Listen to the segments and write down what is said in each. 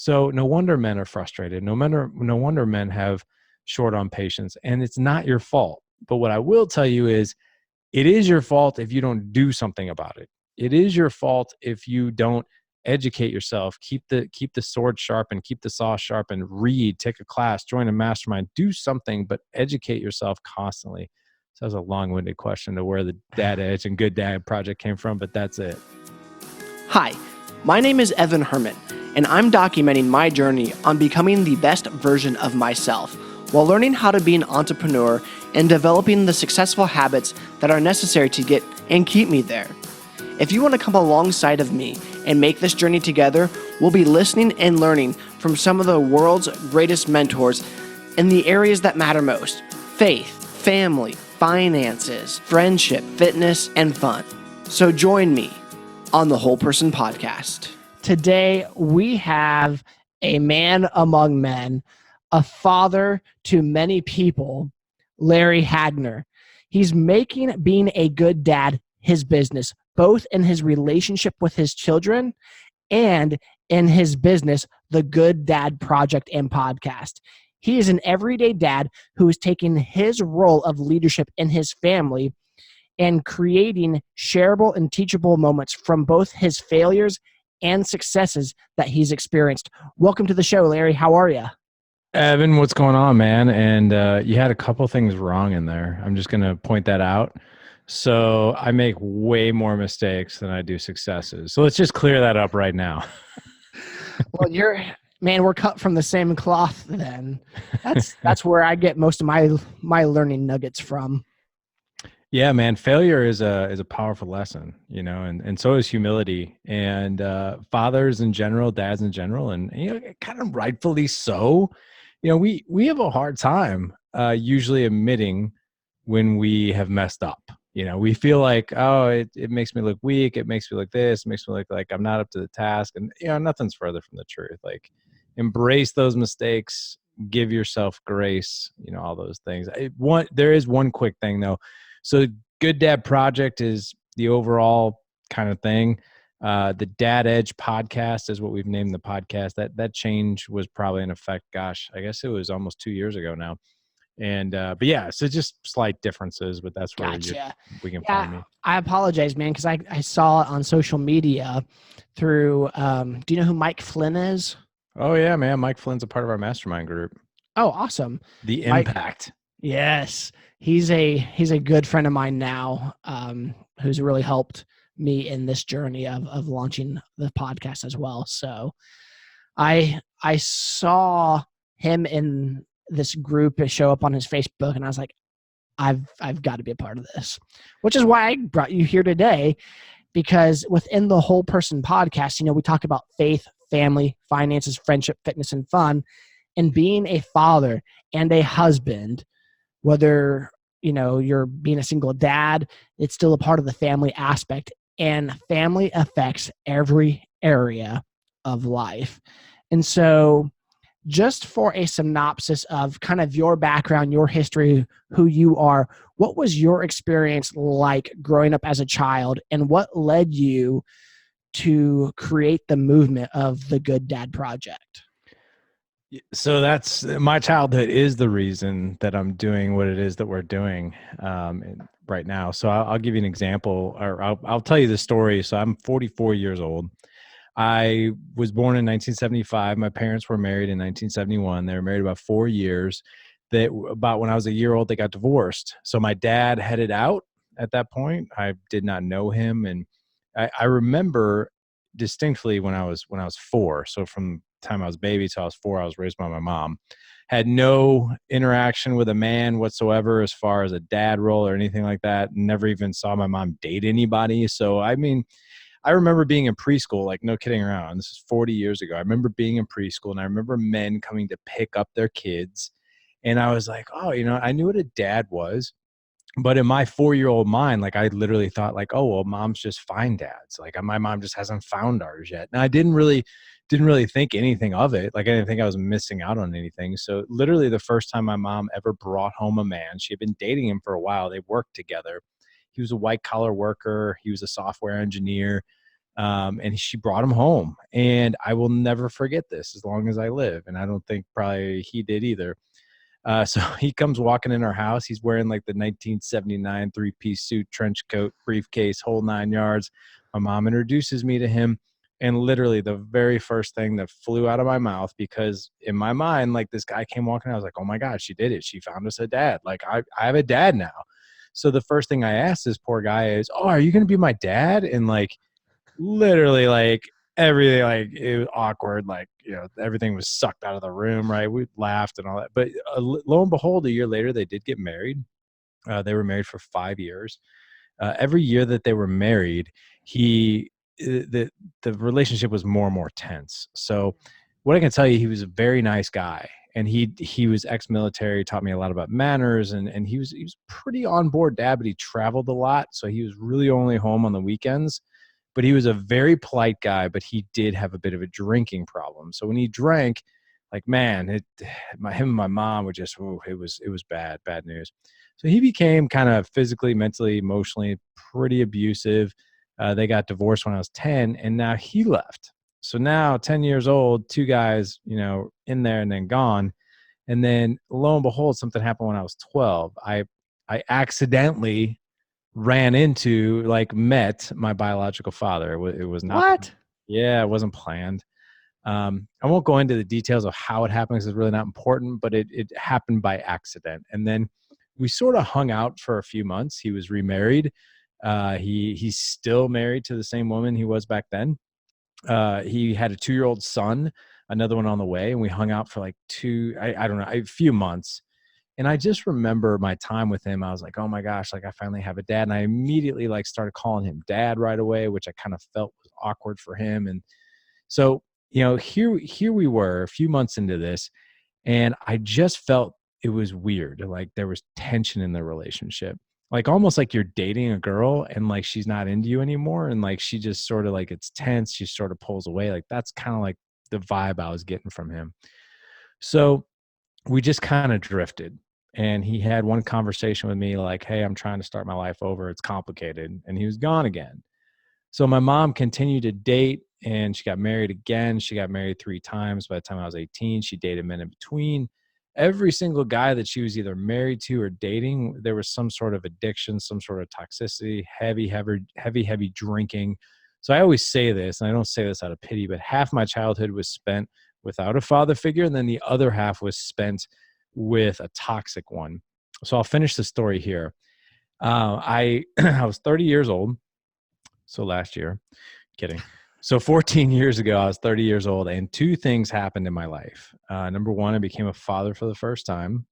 So no wonder men are frustrated. No wonder men have short on patience, and it's not your fault. But what I will tell you is it is your fault if you don't do something about it. It is your fault if you don't educate yourself, keep the sword sharp and keep the saw sharp and read, take a class, join a mastermind, do something, but educate yourself constantly. So that was a long-winded question to where the Dad Edge and Good Dad project came from, but that's it. Hi, my name is Evan Herman, and I'm documenting my journey on becoming the best version of myself while learning how to be an entrepreneur and developing the successful habits that are necessary to get and keep me there. If you want to come alongside of me and make this journey together, we'll be listening and learning from some of the world's greatest mentors in the areas that matter most: faith, family, finances, friendship, fitness, and fun. So join me on the Whole Person Podcast. Today, we have a man among men, a father to many people, Larry Hagner. He's making being a good dad his business, both in his relationship with his children and in his business, the Good Dad Project and Podcast. He is an everyday dad who is taking his role of leadership in his family and creating shareable and teachable moments from both his failures and successes that he's experienced. Welcome to the show, Larry. How are you? Evan, what's going on, man? And you had a couple things wrong in there. I'm just going to point that out. So I make way more mistakes than I do successes. So let's just clear that up right now. Well, we're cut from the same cloth then. That's where I get most of my learning nuggets from. Yeah, man, failure is a powerful lesson, and so is humility. And fathers in general, dads in general, and kind of rightfully so. We have a hard time usually admitting when we have messed up. We feel like, oh, it makes me look weak. It makes me look this. It makes me look like I'm not up to the task. And, nothing's further from the truth. Like, embrace those mistakes, give yourself grace, all those things. There is one quick thing, though. So Good Dad Project is the overall kind of thing. The Dad Edge podcast is what we've named the podcast. That change was probably in effect, gosh, I guess it was almost 2 years ago now. And but yeah, so just slight differences, but that's where we can find me. I apologize, man, because I saw it on social media through do you know who Mike Flynn is? Oh yeah, man. Mike Flynn's a part of our mastermind group. Oh, awesome. The Impact. Yes. He's a good friend of mine now, who's really helped me in this journey of launching the podcast as well. So I saw him in this group show up on his Facebook, and I was like, I've got to be a part of this, which is why I brought you here today, because within the Whole Person Podcast, we talk about faith, family, finances, friendship, fitness, and fun, and being a father and a husband, whether you're being a single dad, it's still a part of the family aspect, and family affects every area of life. And so just for a synopsis of kind of your background, your history, who you are, what was your experience like growing up as a child, and what led you to create the movement of the Good Dad Project? So that's my childhood is the reason that I'm doing what it is that we're doing right now. So I'll give you an example, or I'll tell you the story. So I'm 44 years old. I was born in 1975. My parents were married in 1971. They were married about 4 years. About when I was a year old, they got divorced. So my dad headed out at that point. I did not know him, and I remember distinctly when I was 4. So from the time I was a baby till I was 4, I was raised by my mom. Had no interaction with a man whatsoever as far as a dad role or anything like that. Never even saw my mom date anybody. So I remember being in preschool, like no kidding around. This is 40 years ago. I remember being in preschool, and I remember men coming to pick up their kids. And I was like, oh, I knew what a dad was. But in my 4-year-old mind, like I literally thought like, oh, well, moms just find dads. Like my mom just hasn't found ours yet. And I didn't really think anything of it. Like I didn't think I was missing out on anything. So literally the first time my mom ever brought home a man, she had been dating him for a while. They worked together. He was a white collar worker. He was a software engineer. And she brought him home, and I will never forget this as long as I live. And I don't think probably he did either. So he comes walking in our house. He's wearing like the 1979 three-piece suit, trench coat, briefcase, whole 9 yards. My mom introduces me to him. And literally the very first thing that flew out of my mouth, because in my mind, like this guy came walking, I was like, oh my God, she did it. She found us a dad. Like I have a dad now. So the first thing I asked this poor guy is, oh, are you going to be my dad? And like, literally like everything, like it was awkward, like everything was sucked out of the room, right? We laughed and all that, but lo and behold, a year later they did get married. They were married for 5 years. Every year that they were married, he the relationship was more and more tense. So what I can tell you, he was a very nice guy, and he was ex-military, taught me a lot about manners, and he was pretty on board dad, but he traveled a lot, so he was really only home on the weekends. But he was a very polite guy, but he did have a bit of a drinking problem. So when he drank, like, man, him and my mom were just, ooh, it was bad news. So he became kind of physically, mentally, emotionally pretty abusive. They got divorced when I was 10, and now he left. So now 10 years old, two guys, in there and then gone. And then lo and behold, something happened when I was 12. I accidentally ran into, like, met my biological father. It was not, What? yeah, it wasn't planned. I won't go into the details of how it happened because it's really not important, but it happened by accident. And then we sort of hung out for a few months. He was remarried. He's still married to the same woman he was back then. He had a 2-year-old son, another one on the way, and we hung out for like I don't know, a few months. And I just remember my time with him. I was like, oh my gosh, like I finally have a dad. And I immediately like started calling him dad right away, which I kind of felt was awkward for him. And so, here we were a few months into this, and I just felt it was weird. Like there was tension in the relationship. Like almost like you're dating a girl and like she's not into you anymore. And like she just sort of like it's tense. She sort of pulls away. Like that's kind of like the vibe I was getting from him. So we just kind of drifted. And he had one conversation with me like, hey, I'm trying to start my life over. It's complicated. And he was gone again. So my mom continued to date, and she got married again. She got married 3 times. By the time I was 18, she dated men in between. Every single guy that she was either married to or dating, there was some sort of addiction, some sort of toxicity, heavy drinking. So I always say this, and I don't say this out of pity, but half my childhood was spent without a father figure, and then the other half was spent with a toxic one. So I'll finish the story here. I I was 30 years old. So last year, kidding. So 14 years ago, I was 30 years old, and two things happened in my life. Number one, I became a father for the first time.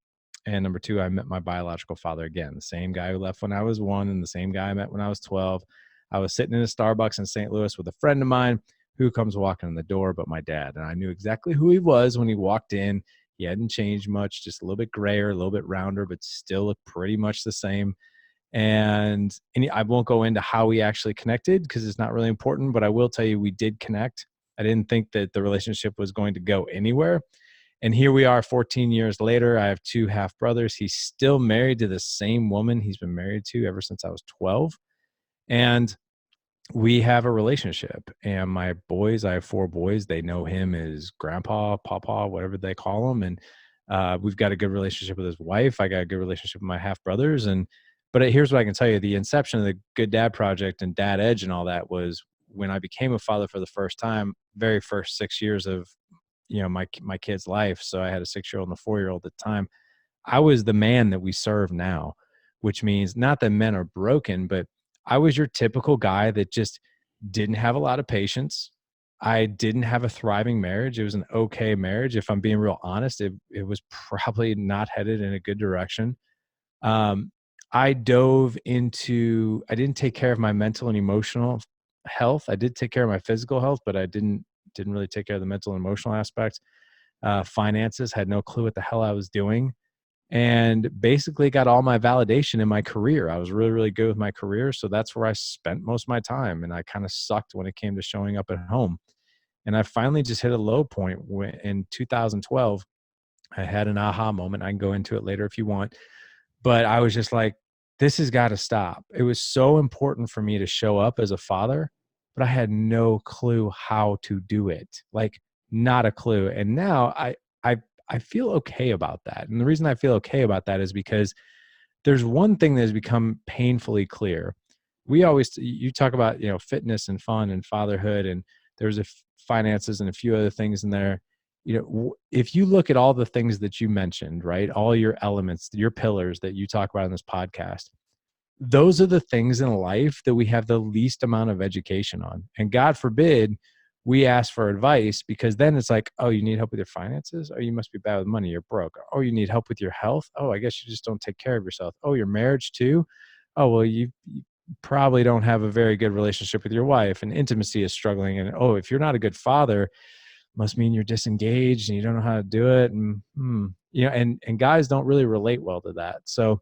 And number two, I met my biological father again, the same guy who left when I was 1 and the same guy I met when I was 12. I was sitting in a Starbucks in St. Louis with a friend of mine. Who comes walking in the door but my dad. And I knew exactly who he was when he walked in. He hadn't changed much, just a little bit grayer, a little bit rounder, but still looked pretty much the same. And I won't go into how we actually connected because it's not really important, but I will tell you we did connect. I didn't think that the relationship was going to go anywhere. And here we are 14 years later. I have 2 half brothers. He's still married to the same woman he's been married to ever since I was 12. And we have a relationship. And my boys, I have 4 boys. They know him as grandpa, papa, whatever they call him. And we've got a good relationship with his wife. I got a good relationship with my half brothers. But here's what I can tell you. The inception of the Good Dad Project and Dad Edge and all that was when I became a father for the first time, very first 6 years of, my kid's life. So I had a 6-year-old and a 4-year-old at the time. I was the man that we serve now, which means not that men are broken, but I was your typical guy that just didn't have a lot of patience. I didn't have a thriving marriage. It was an okay marriage. If I'm being real honest, it was probably not headed in a good direction. Um, I didn't take care of my mental and emotional health. I did take care of my physical health, but I didn't really take care of the mental and emotional aspects. Finances, had no clue what the hell I was doing, and basically got all my validation in my career. I was really, really good with my career. So that's where I spent most of my time. And I kind of sucked when it came to showing up at home. And I finally just hit a low point when in 2012, I had an aha moment. I can go into it later if you want. But I was just like, this has got to stop. It was so important for me to show up as a father, but I had no clue how to do it. Like, not a clue. And now I I feel okay about that. And the reason I feel okay about that is because there's one thing that has become painfully clear. We always, you talk about, fitness and fun and fatherhood, and there's finances and a few other things in there. If you look at all the things that you mentioned, right, all your elements, your pillars that you talk about in this podcast, those are the things in life that we have the least amount of education on. And God forbid we ask for advice, because then it's like, oh, you need help with your finances? Oh, you must be bad with money. You're broke. Oh, you need help with your health? Oh, I guess you just don't take care of yourself. Oh, your marriage too? Oh, well, you probably don't have a very good relationship with your wife, and intimacy is struggling. And oh, if you're not a good father, must mean you're disengaged and you don't know how to do it. And and guys don't really relate well to that. So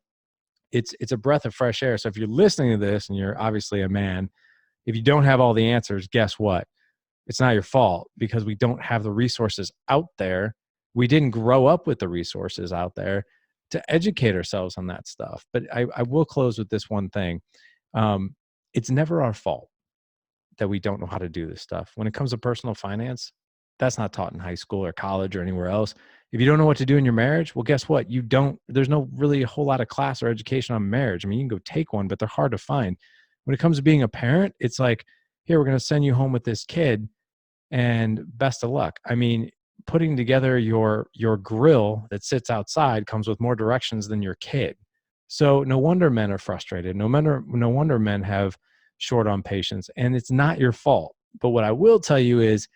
it's a breath of fresh air. So if you're listening to this and you're obviously a man, if you don't have all the answers, guess what? It's not your fault, because we don't have the resources out there. We didn't grow up with the resources out there to educate ourselves on that stuff. But I will close with this one thing. It's never our fault that we don't know how to do this stuff. When it comes to personal finance, that's not taught in high school or college or anywhere else. If you don't know what to do in your marriage, well, guess what? There's no really a whole lot of class or education on marriage. I mean, you can go take one, but they're hard to find. When it comes to being a parent, it's like, here, we're going to send you home with this kid and best of luck. I mean, putting together your grill that sits outside comes with more directions than your kid. So no wonder men are frustrated. No wonder men have short on patience, and it's not your fault. But what I will tell you is,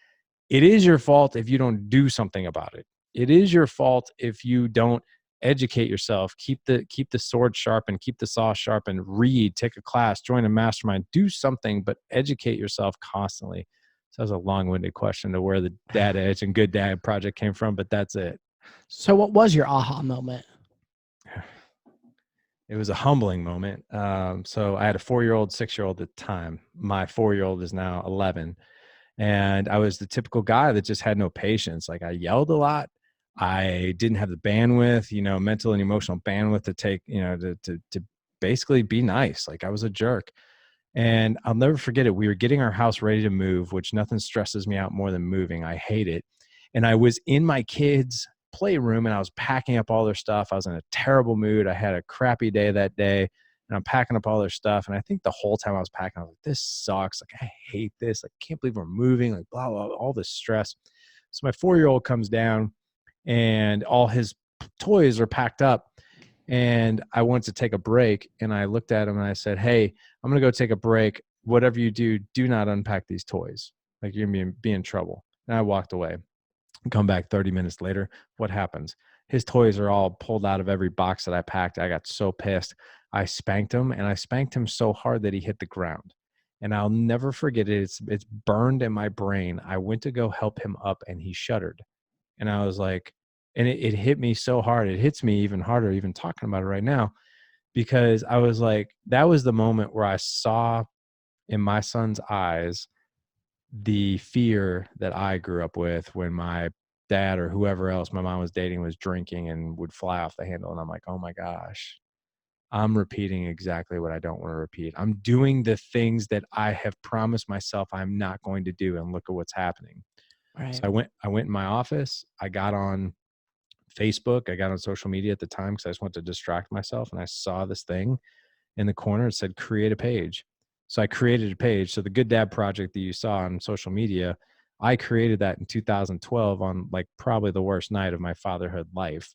it is your fault if you don't do something about it. It is your fault if you don't educate yourself, keep the sword sharp and keep the saw sharp, and read, take a class, join a mastermind, do something, but educate yourself constantly. So that was a long-winded question to where the Dad Edge and Good Dad project came from, but that's it. So, what was your aha moment? It was a humbling moment. So I had a 4-year-old, 6-year-old at the time. My 4-year-old is now 11. And I was the typical guy that just had no patience. Like, I yelled a lot. I didn't have the bandwidth, mental and emotional bandwidth to take, to basically be nice. Like, I was a jerk. And I'll never forget it. We were getting our house ready to move, which nothing stresses me out more than moving. I hate it. And I was in my kids' playroom and I was packing up all their stuff. I was in a terrible mood. I had a crappy day that day, and I'm packing up all their stuff. And I think the whole time I was packing, I was like, this sucks. Like, I hate this. Like, can't believe we're moving. Like, blah, blah, all this stress. So my 4-year-old comes down and all his toys are packed up. And I wanted to take a break. And I looked at him and I said, hey, I'm going to go take a break. Whatever you do, do not unpack these toys. Like, you're going to be in trouble. And I walked away. Come back 30 minutes later. What happens? His toys are all pulled out of every box that I packed. I got so pissed. I spanked him, and I spanked him so hard that he hit the ground. And I'll never forget it. It's burned in my brain. I went to go help him up, and he shuddered. And I was like, and it hit me so hard. It hits me even harder, even talking about it right now, because I was like, that was the moment where I saw in my son's eyes the fear that I grew up with when my dad or whoever else my mom was dating was drinking and would fly off the handle. And I'm like, oh my gosh, I'm repeating exactly what I don't want to repeat. I'm doing the things that I have promised myself I'm not going to do. And look at what's happening. So Right. I went in my office. I got on Facebook. I got on social media at the time because I just wanted to distract myself. And I saw this thing in the corner. It said, create a page. So I created a page. So the Good Dad project that you saw on social media, I created that in 2012 on, like, probably the worst night of my fatherhood life.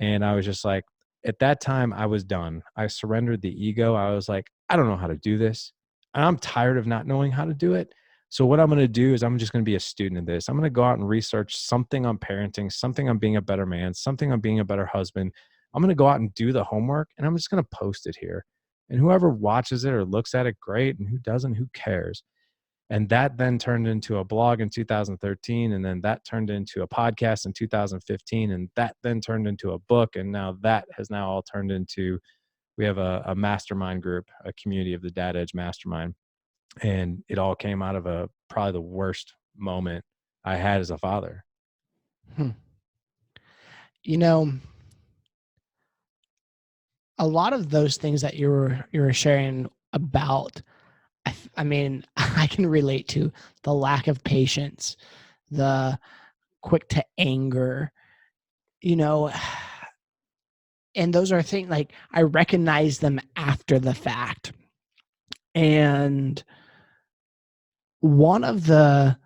And I was just like, at that time, I was done. I surrendered the ego. I was like, I don't know how to do this. And I'm tired of not knowing how to do it. So what I'm going to do is I'm just going to be a student in this. I'm going to go out and research something on parenting, something on being a better man, something on being a better husband. I'm going to go out and do the homework, and I'm just going to post it here. And whoever watches it or looks at it, great. And who doesn't, who cares? And that then turned into a blog in 2013. And then that turned into a podcast in 2015. And that then turned into a book. And now that has now all turned into, we have a mastermind group, a community of the Dad Edge Mastermind. And it all came out of probably the worst moment I had as a father. Hmm. You know, a lot of those things that you were sharing about I mean, I can relate to the lack of patience, the quick to anger, you know, and those are things like I recognize them after the fact. And one of the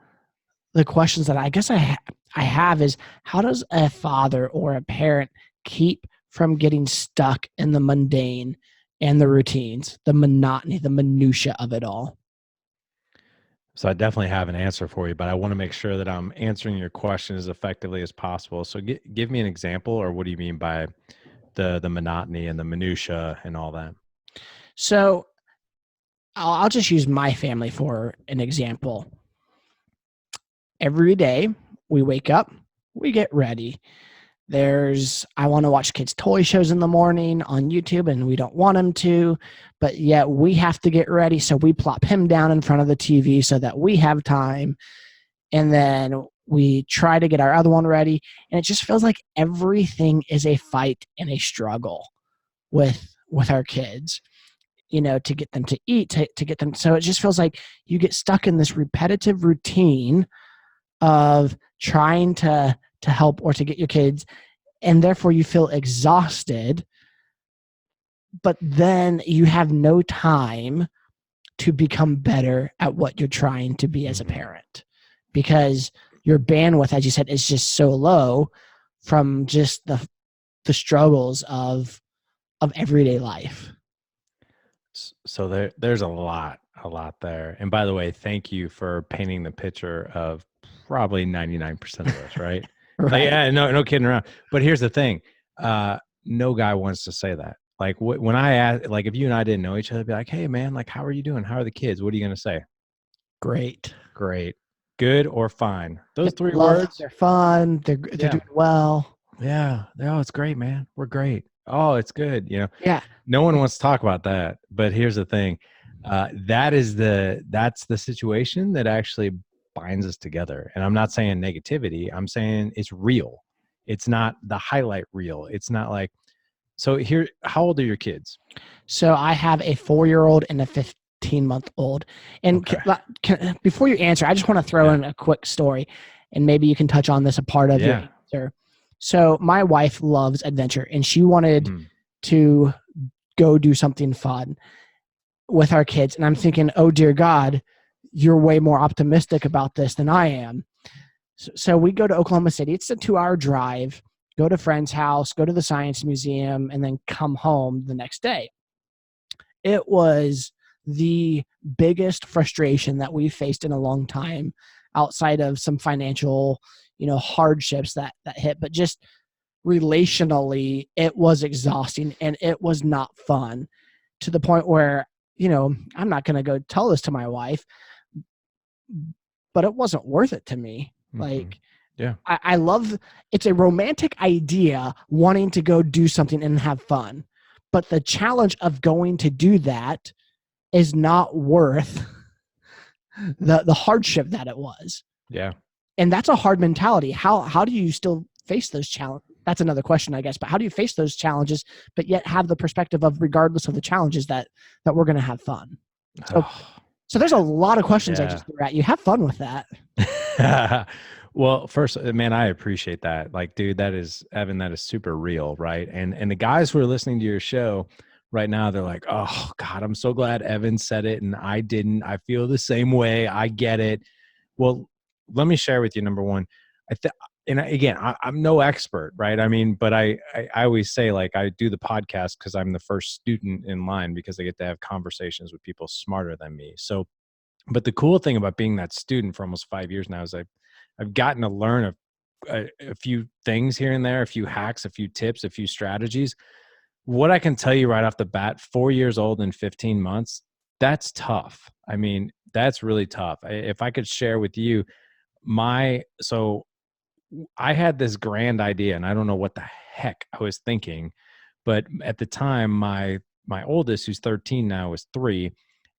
questions that I guess I have is how does a father or a parent keep from getting stuck in the mundane and the routines, the monotony, the minutia of it all? So I definitely have an answer for you, but I want to make sure that I'm answering your question as effectively as possible. So give me an example, or what do you mean by the monotony and the minutia and all that? So I'll just use my family for an example. Every day we wake up, we get ready. I want to watch kids' toy shows in the morning on YouTube, and we don't want them to, but yet we have to get ready. So we plop him down in front of the TV so that we have time. And then we try to get our other one ready. And it just feels like everything is a fight and a struggle with our kids, to get them to eat, to get them. So it just feels like you get stuck in this repetitive routine of trying to help or to get your kids, and therefore you feel exhausted, but then you have no time to become better at what you're trying to be as a Mhm. parent, because your bandwidth, as you said, is just so low from just the struggles of everyday life. So there's a lot there. And by the way, thank you for painting the picture of probably 99% of us, right? Like, Right. yeah, no kidding around. But here's the thing. No guy wants to say that. Like when I ask, like if you and I didn't know each other, I'd be like, "Hey man, like how are you doing? How are the kids? What are you going to say?" Great. Great. Good or fine. Those Yep. three Love them. words. They're fun. They're Yeah. doing well. Yeah. Oh, it's great, man. We're great. Oh, it's good. Yeah. No one wants to talk about that. But here's the thing. That's the situation that actually binds us together. And I'm not saying negativity. I'm saying it's real. It's not the highlight reel. It's not like, so here, how old are your kids? So I have a 4-year-old and a 15-month-old. And Okay. before you answer, I just want to throw Yeah. in a quick story, and maybe you can touch on this a part of your Yeah. answer. So my wife loves adventure, and she wanted Mhm. to go do something fun with our kids. And I'm thinking, oh dear God, you're way more optimistic about this than I am. So we go to Oklahoma City. It's a 2-hour drive. Go to a friend's house, go to the science museum, and then come home the next day. It was the biggest frustration that we faced in a long time, outside of some financial, hardships that hit, but just relationally, it was exhausting and it was not fun, to the point where, I'm not going to go tell this to my wife, but it wasn't worth it to me. Mhm. Like, Yeah. I love, it's a romantic idea wanting to go do something and have fun, but the challenge of going to do that is not worth the hardship that it was. Yeah. And that's a hard mentality. How do you still face those challenges? That's another question, I guess. But how do you face those challenges, but yet have the perspective of, regardless of the challenges, that we're going to have fun? So Oh, so there's a lot of questions I yeah. just threw at you. Have fun with that. Well, first, man, I appreciate that. Like, dude, that is Evan, that is super real, right? And the guys who are listening to your show right now, they're like, "Oh God, I'm so glad Evan said it and I didn't. I feel the same way. I get it." Well, let me share with you number one. I th- again, I'm no expert, right? I mean, but I always say, like, I do the podcast because I'm the first student in line, because I get to have conversations with people smarter than me. So, but the cool thing about being that student for almost 5 years now is I've gotten to learn a few things here and there, a few hacks, a few tips, a few strategies. What I can tell you right off the bat, 4 years old and 15 months, that's tough. I mean, that's really tough. If I could share with you so I had this grand idea, and I don't know what the heck I was thinking, but at the time, my oldest, who's 13 now, was 3,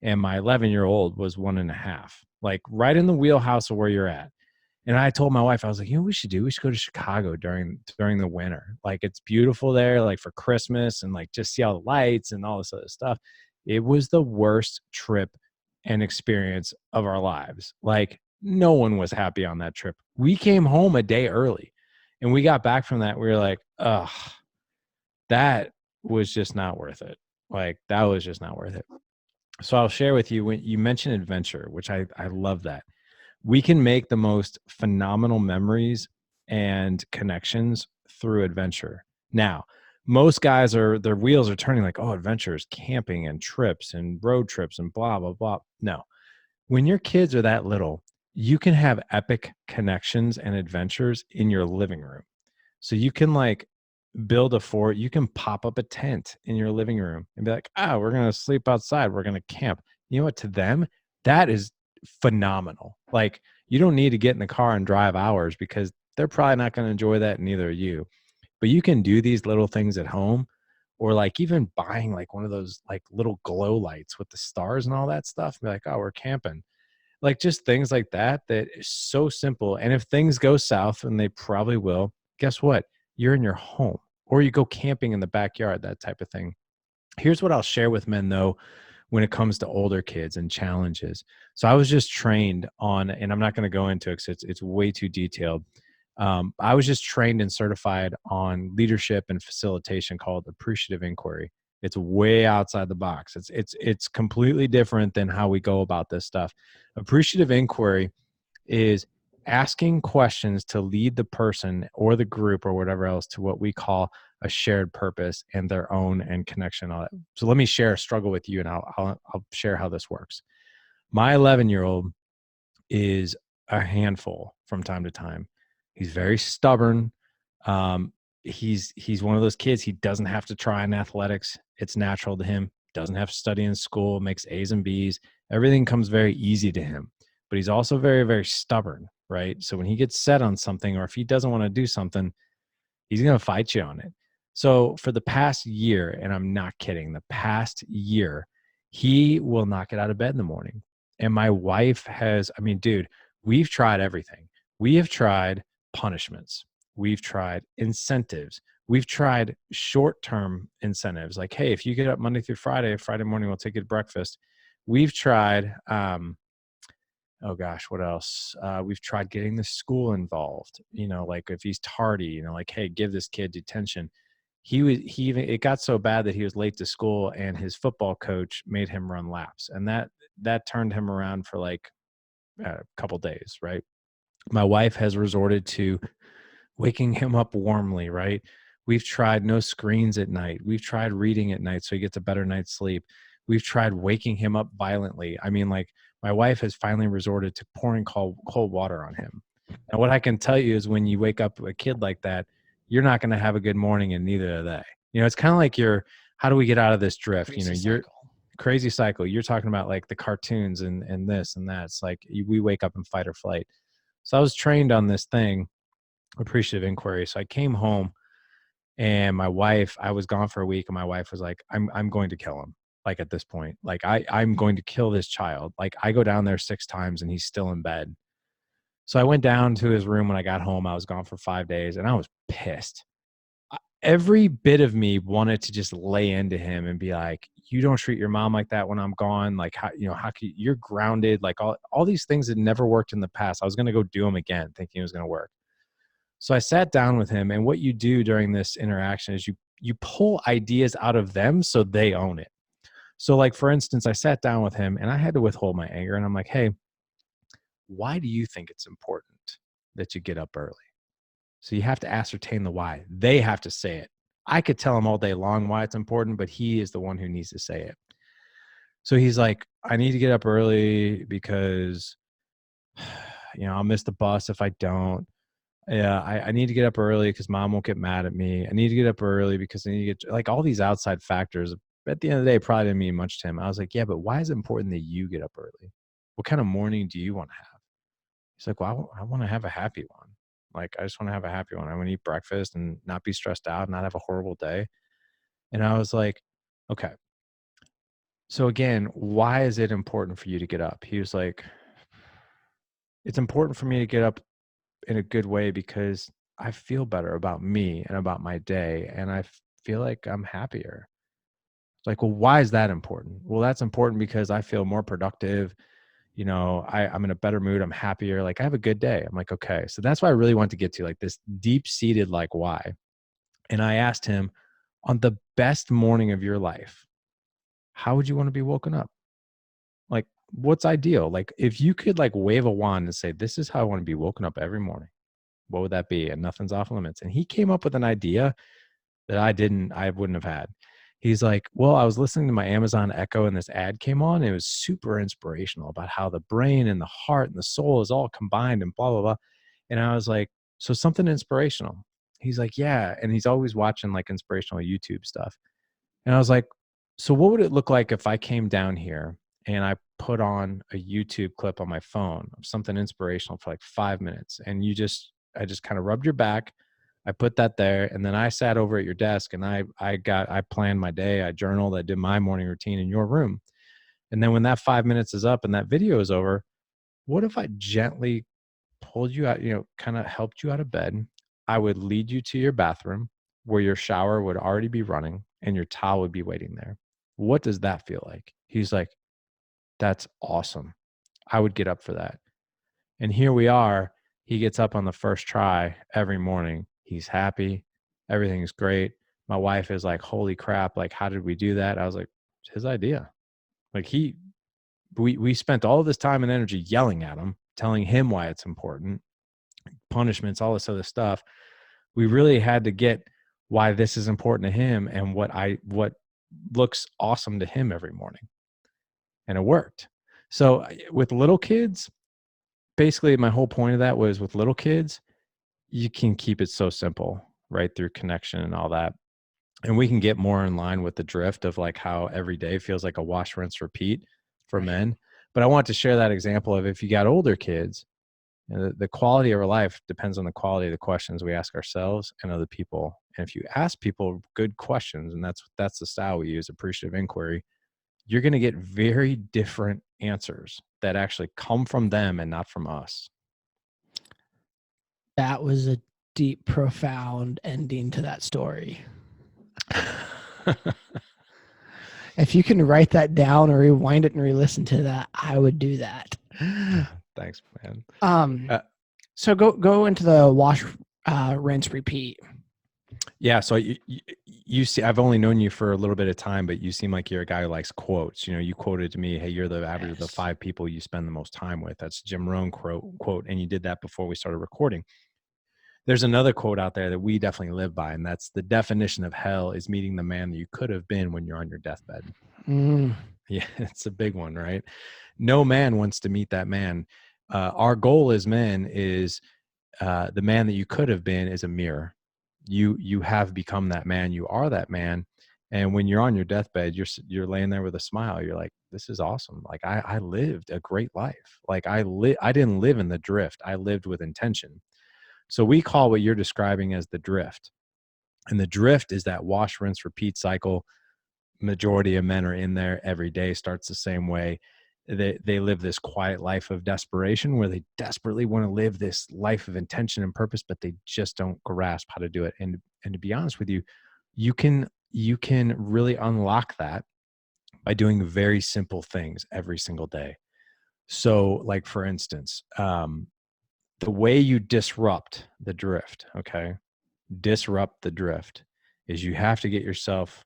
and my 11-year-old was 1.5, like right in the wheelhouse of where you're at. And I told my wife, I was like, you know what we should do? We should go to Chicago during the winter. Like, it's beautiful there, like for Christmas, and like just see all the lights and all this other stuff. It was the worst trip and experience of our lives. Like, no one was happy on that trip. We came home a day early, and we got back from that. We were like, ugh, that was just not worth it. Like, that was just not worth it. So I'll share with you, when you mentioned adventure, which I love that. We can make the most phenomenal memories and connections through adventure. Now, most guys are, their wheels are turning like, oh, adventures, camping and trips and road trips and blah, blah, blah. No, when your kids are that little, you can have epic connections and adventures in your living room. So you can like build a fort, you can pop up a tent in your living room and be like, oh, we're going to sleep outside, we're going to camp. You know what? To them, that is phenomenal. Like, you don't need to get in the car and drive hours because they're probably not going to enjoy that, and neither are you. But you can do these little things at home, or like even buying like one of those like little glow lights with the stars and all that stuff. Be like, oh, we're camping. Like, just things like that, that is so simple. And if things go south, and they probably will, guess what? You're in your home, or you go camping in the backyard, that type of thing. Here's what I'll share with men though, when it comes to older kids and challenges. So I was just trained on, and I'm not going to go into it because it's way too detailed. I was just trained and certified on leadership and facilitation called appreciative inquiry. It's way outside the box. It's completely different than how we go about this stuff. Appreciative inquiry is asking questions to lead the person or the group or whatever else to what we call a shared purpose and their own and connection. All that. So let me share a struggle with you, and I'll share how this works. My 11-year-old is a handful from time to time. He's very stubborn. Um, he's one of those kids. He doesn't have to try in athletics. It's natural to him. Doesn't have to study in school. Makes A's and B's. Everything comes very easy to him. But he's also very, very stubborn, right? So when he gets set on something, or if he doesn't want to do something, he's going to fight you on it. So for the past year, and I'm not kidding, the past year, he will not get out of bed in the morning. And my wife has, I mean, dude, we've tried everything. We have tried punishments. We've tried incentives. We've tried short-term incentives. Like, hey, if you get up Monday through Friday, Friday morning, we'll take you to breakfast. We've tried, oh gosh, what else? We've tried getting the school involved. You know, like if he's tardy, you know, like, hey, give this kid detention. It got so bad that he was late to school, and his football coach made him run laps, and that turned him around for like a couple days, right? My wife has resorted to waking him up warmly, right? We've tried no screens at night. We've tried reading at night so he gets a better night's sleep. We've tried waking him up violently. I mean, like, my wife has finally resorted to pouring cold water on him. And what I can tell you is, when you wake up a kid like that, you're not going to have a good morning, and neither are they. You know, it's kind of like how do we get out of this drift? Crazy You're cycle. crazy cycle. You're talking about like the cartoons and this and that. It's like we wake up in fight or flight. So I was trained on this thing, appreciative inquiry. So I came home, and my wife, I was gone for a week, and my wife was like, I'm going to kill him. Like, at this point, like, I'm going to kill this child. Like, I go down there 6 times and he's still in bed. So I went down to his room when I got home. I was gone for 5 days, and I was pissed. Every bit of me wanted to just lay into him and be like, you don't treat your mom like that when I'm gone. Like, how, how can you're grounded, like all these things that never worked in the past. I was going to go do them again, thinking it was going to work. So I sat down with him, and what you do during this interaction is you pull ideas out of them so they own it. So, like, for instance, I sat down with him, and I had to withhold my anger, and I'm like, hey, why do you think it's important that you get up early? So you have to ascertain the why. They have to say it. I could tell him all day long why it's important, but he is the one who needs to say it. So he's like, I need to get up early because, I'll miss the bus if I don't. Yeah, I need to get up early because mom won't get mad at me. I need to get up early because I need to get, like, all these outside factors. At the end of the day, it probably didn't mean much to him. I was like, yeah, but why is it important that you get up early? What kind of morning do you want to have? He's like, well, I want to have a happy one. Like, I just want to have a happy one. I want to eat breakfast and not be stressed out, not have a horrible day. And I was like, okay. So again, why is it important for you to get up? He was like, it's important for me to get up in a good way because I feel better about me and about my day. And I feel like I'm happier. Like, well, why is that important? Well, that's important because I feel more productive. I'm in a better mood. I'm happier. Like I have a good day. I'm like, okay. So that's why I really want to get to, like, this deep seated, like, why. And I asked him, on the best morning of your life, how would you want to be woken up? Like, what's ideal? Like, if you could, like, wave a wand and say, this is how I want to be woken up every morning, what would that be? And nothing's off limits. And he came up with an idea that I wouldn't have had. He's like, well, I was listening to my Amazon Echo and this ad came on. And it was super inspirational about how the brain and the heart and the soul is all combined and blah, blah, blah. And I was like, so something inspirational. He's like, yeah. And he's always watching like inspirational YouTube stuff. And I was like, so what would it look like if I came down here and I put on a YouTube clip on my phone of something inspirational for like 5 minutes, and I just kind of rubbed your back. I put that there, and then I sat over at your desk and I planned my day. I journaled, I did my morning routine in your room. And then when that 5 minutes is up and that video is over, what if I gently pulled you out, kind of helped you out of bed? I would lead you to your bathroom where your shower would already be running and your towel would be waiting there. What does that feel like? He's like, that's awesome. I would get up for that. And here we are. He gets up on the first try every morning. He's happy. Everything's great. My wife is like, holy crap. Like, how did we do that? I was like, it's his idea. Like we spent all this time and energy yelling at him, telling him why it's important, punishments, all this other stuff. We really had to get why this is important to him and what looks awesome to him every morning. And it worked. So with little kids, basically my whole point of that was, with little kids, you can keep it so simple, right? Through connection and all that. And we can get more in line with the drift of like how every day feels like a wash, rinse, repeat for men. But I want to share that example of, if you got older kids, the quality of our life depends on the quality of the questions we ask ourselves and other people. And if you ask people good questions, and that's the style we use, appreciative inquiry, you're going to get very different answers that actually come from them and not from us. That was a deep, profound ending to that story. If you can write that down or rewind it and re-listen to that, I would do that. Thanks, man. So go into the wash, rinse, repeat. Yeah. So you see, I've only known you for a little bit of time, but you seem like you're a guy who likes quotes. You quoted to me, hey, you're the average of the 5 people you spend the most time with. That's Jim Rohn quote. And you did that before we started recording. There's another quote out there that we definitely live by, and that's, the definition of hell is meeting the man that you could have been when you're on your deathbed. Yeah, it's a big one, right? No man wants to meet that man. Our goal as men is, the man that you could have been is a mirror. You have become that man. You are that man. And when you're on your deathbed, you're laying there with a smile. You're like, this is awesome. Like I lived a great life. Like I didn't live in the drift. I lived with intention. So we call what you're describing as the drift. And the drift is that wash, rinse, repeat cycle. Majority of men are in there every day, starts the same way. They live this quiet life of desperation where they desperately want to live this life of intention and purpose, but they just don't grasp how to do it. And to be honest with you, you can really unlock that by doing very simple things every single day. So like, for instance, the way you disrupt the drift, disrupt the drift, is you have to get yourself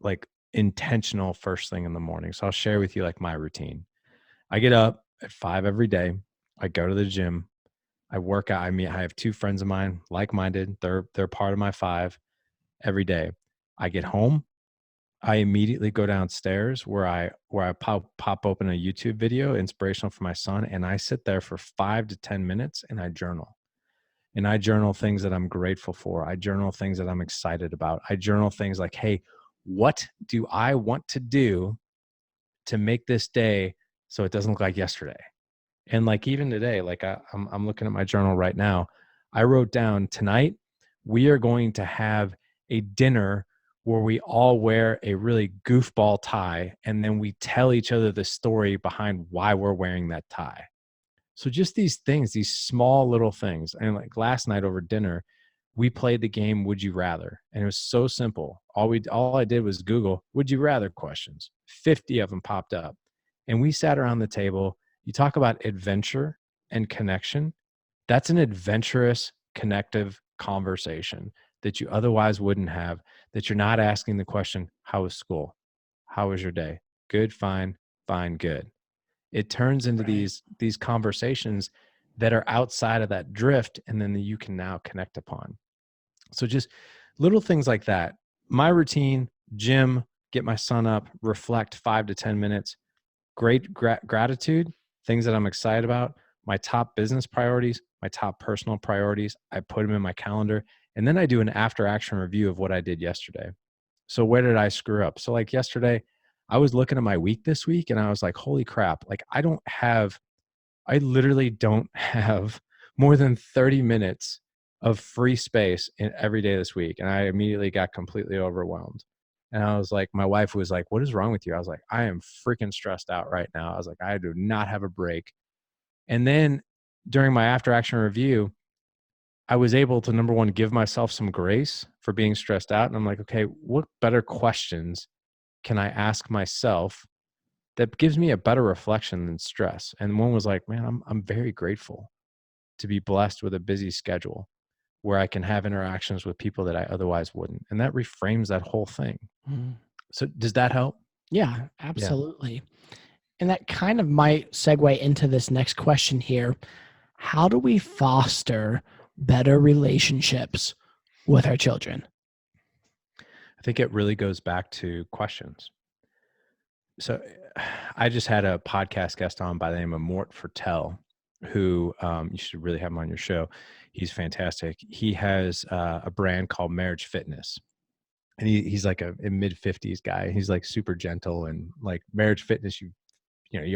like intentional first thing in the morning. So I'll share with you like my routine. I get up at 5 every day. I go to the gym. I work out. I have 2 friends of mine, like-minded. They're part of my 5 every day. I get home. I immediately go downstairs where I pop open a YouTube video inspirational for my son, and I sit there for 5 to 10 minutes and I journal. And I journal things that I'm grateful for. I journal things that I'm excited about. I journal things like, hey, what do I want to do to make this day so it doesn't look like yesterday? And like even today, like I'm looking at my journal right now. I wrote down, tonight we are going to have a dinner where we all wear a really goofball tie, and then we tell each other the story behind why we're wearing that tie. So just these things, these small little things. And like last night over dinner, we played the game Would You Rather, and it was so simple. All I did was Google Would You Rather questions. 50 of them popped up, and we sat around the table. You talk about adventure and connection. That's an adventurous, connective conversation that you otherwise wouldn't have. That you're not asking the question, "How was school? How was your day? Good, fine, fine, good." It turns into Right. these conversations that are outside of that drift, and then that you can now connect upon. So just little things like that. My routine: gym, get my son up, reflect 5 to 10 minutes, great gratitude, things that I'm excited about, my top business priorities, my top personal priorities. I put them in my calendar, and then I do an after action review of what I did yesterday. So where did I screw up? So like yesterday, I was looking at my week this week, and I was like, holy crap, like I literally don't have more than 30 minutes of free space in every day this week. And I immediately got completely overwhelmed. And I was like, my wife was like, what is wrong with you? I was like, I am freaking stressed out right now. I was like, I do not have a break. And then during my after action review, I was able to, number one, give myself some grace for being stressed out. And I'm like, okay, what better questions can I ask myself that gives me a better reflection than stress? And one was like, man, I'm very grateful to be blessed with a busy schedule where I can have interactions with people that I otherwise wouldn't. And that reframes that whole thing. Mhm. So does that help? Yeah, Yeah. absolutely. And that kind of might segue into this next question here. How do we foster better relationships with our children? I think it really goes back to questions. So I just had a podcast guest on by the name of Mort Fertel, who you should really have him on your show. He's fantastic. He has a brand called Marriage Fitness. And he's like a mid 50s guy. He's like super gentle, and like Marriage Fitness, you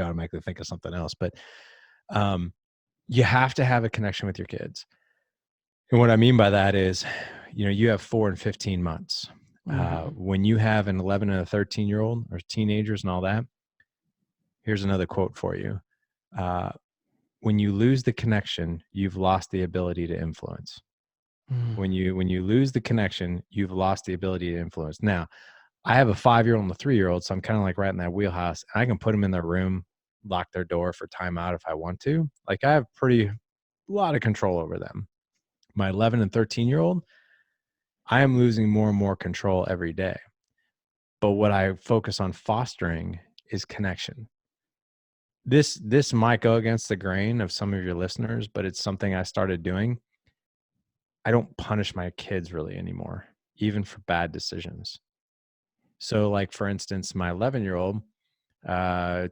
automatically think of something else. But um, you have to have a connection with your kids. And what I mean by that is, you have 4 and 15 months. Mhm. When you have an 11 and a 13-year-old or teenagers and all that, here's another quote for you. Uh, when you lose the connection, you've lost the ability to influence. Mm. When you lose the connection, you've lost the ability to influence. Now, I have a 5-year-old and a 3-year-old, so I'm kind of like right in that wheelhouse. And I can put them in their room, lock their door for timeout if I want to. Like I have a lot of control over them. My 11 and 13-year-old, I am losing more and more control every day. But what I focus on fostering is connection. This might go against the grain of some of your listeners, but it's something I started doing. I don't punish my kids really anymore, even for bad decisions. So like for instance, my 11-year-old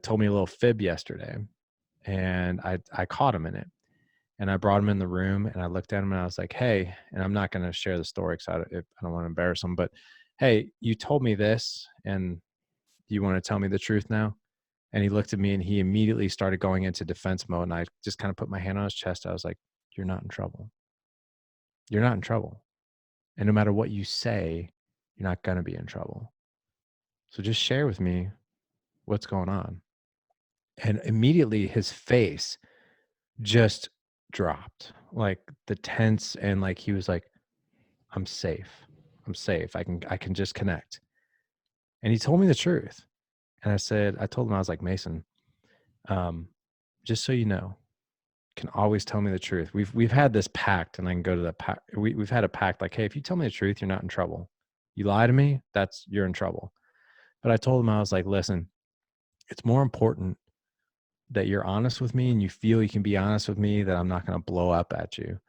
told me a little fib yesterday, and I caught him in it. And I brought him in the room, and I looked at him, and I was like, hey, and I'm not going to share the story because I don't want to embarrass him, but hey, you told me this, and you want to tell me the truth now? And he looked at me, and he immediately started going into defense mode. And I just kind of put my hand on his chest. I was like, you're not in trouble. You're not in trouble. And no matter what you say, you're not going to be in trouble. So just share with me what's going on. And immediately his face just dropped, like the tense, and like he was like, I'm safe. I'm safe. I can just connect. And he told me the truth. And I told him, I was like, Mason, um, just so you know, can always tell me the truth. We've had this pact, and I can go to the pact. We've had a pact like, hey, if you tell me the truth, you're not in trouble. You lie to me, you're in trouble. But I told him, I was like, listen, it's more important that you're honest with me and you feel you can be honest with me, that I'm not going to blow up at you.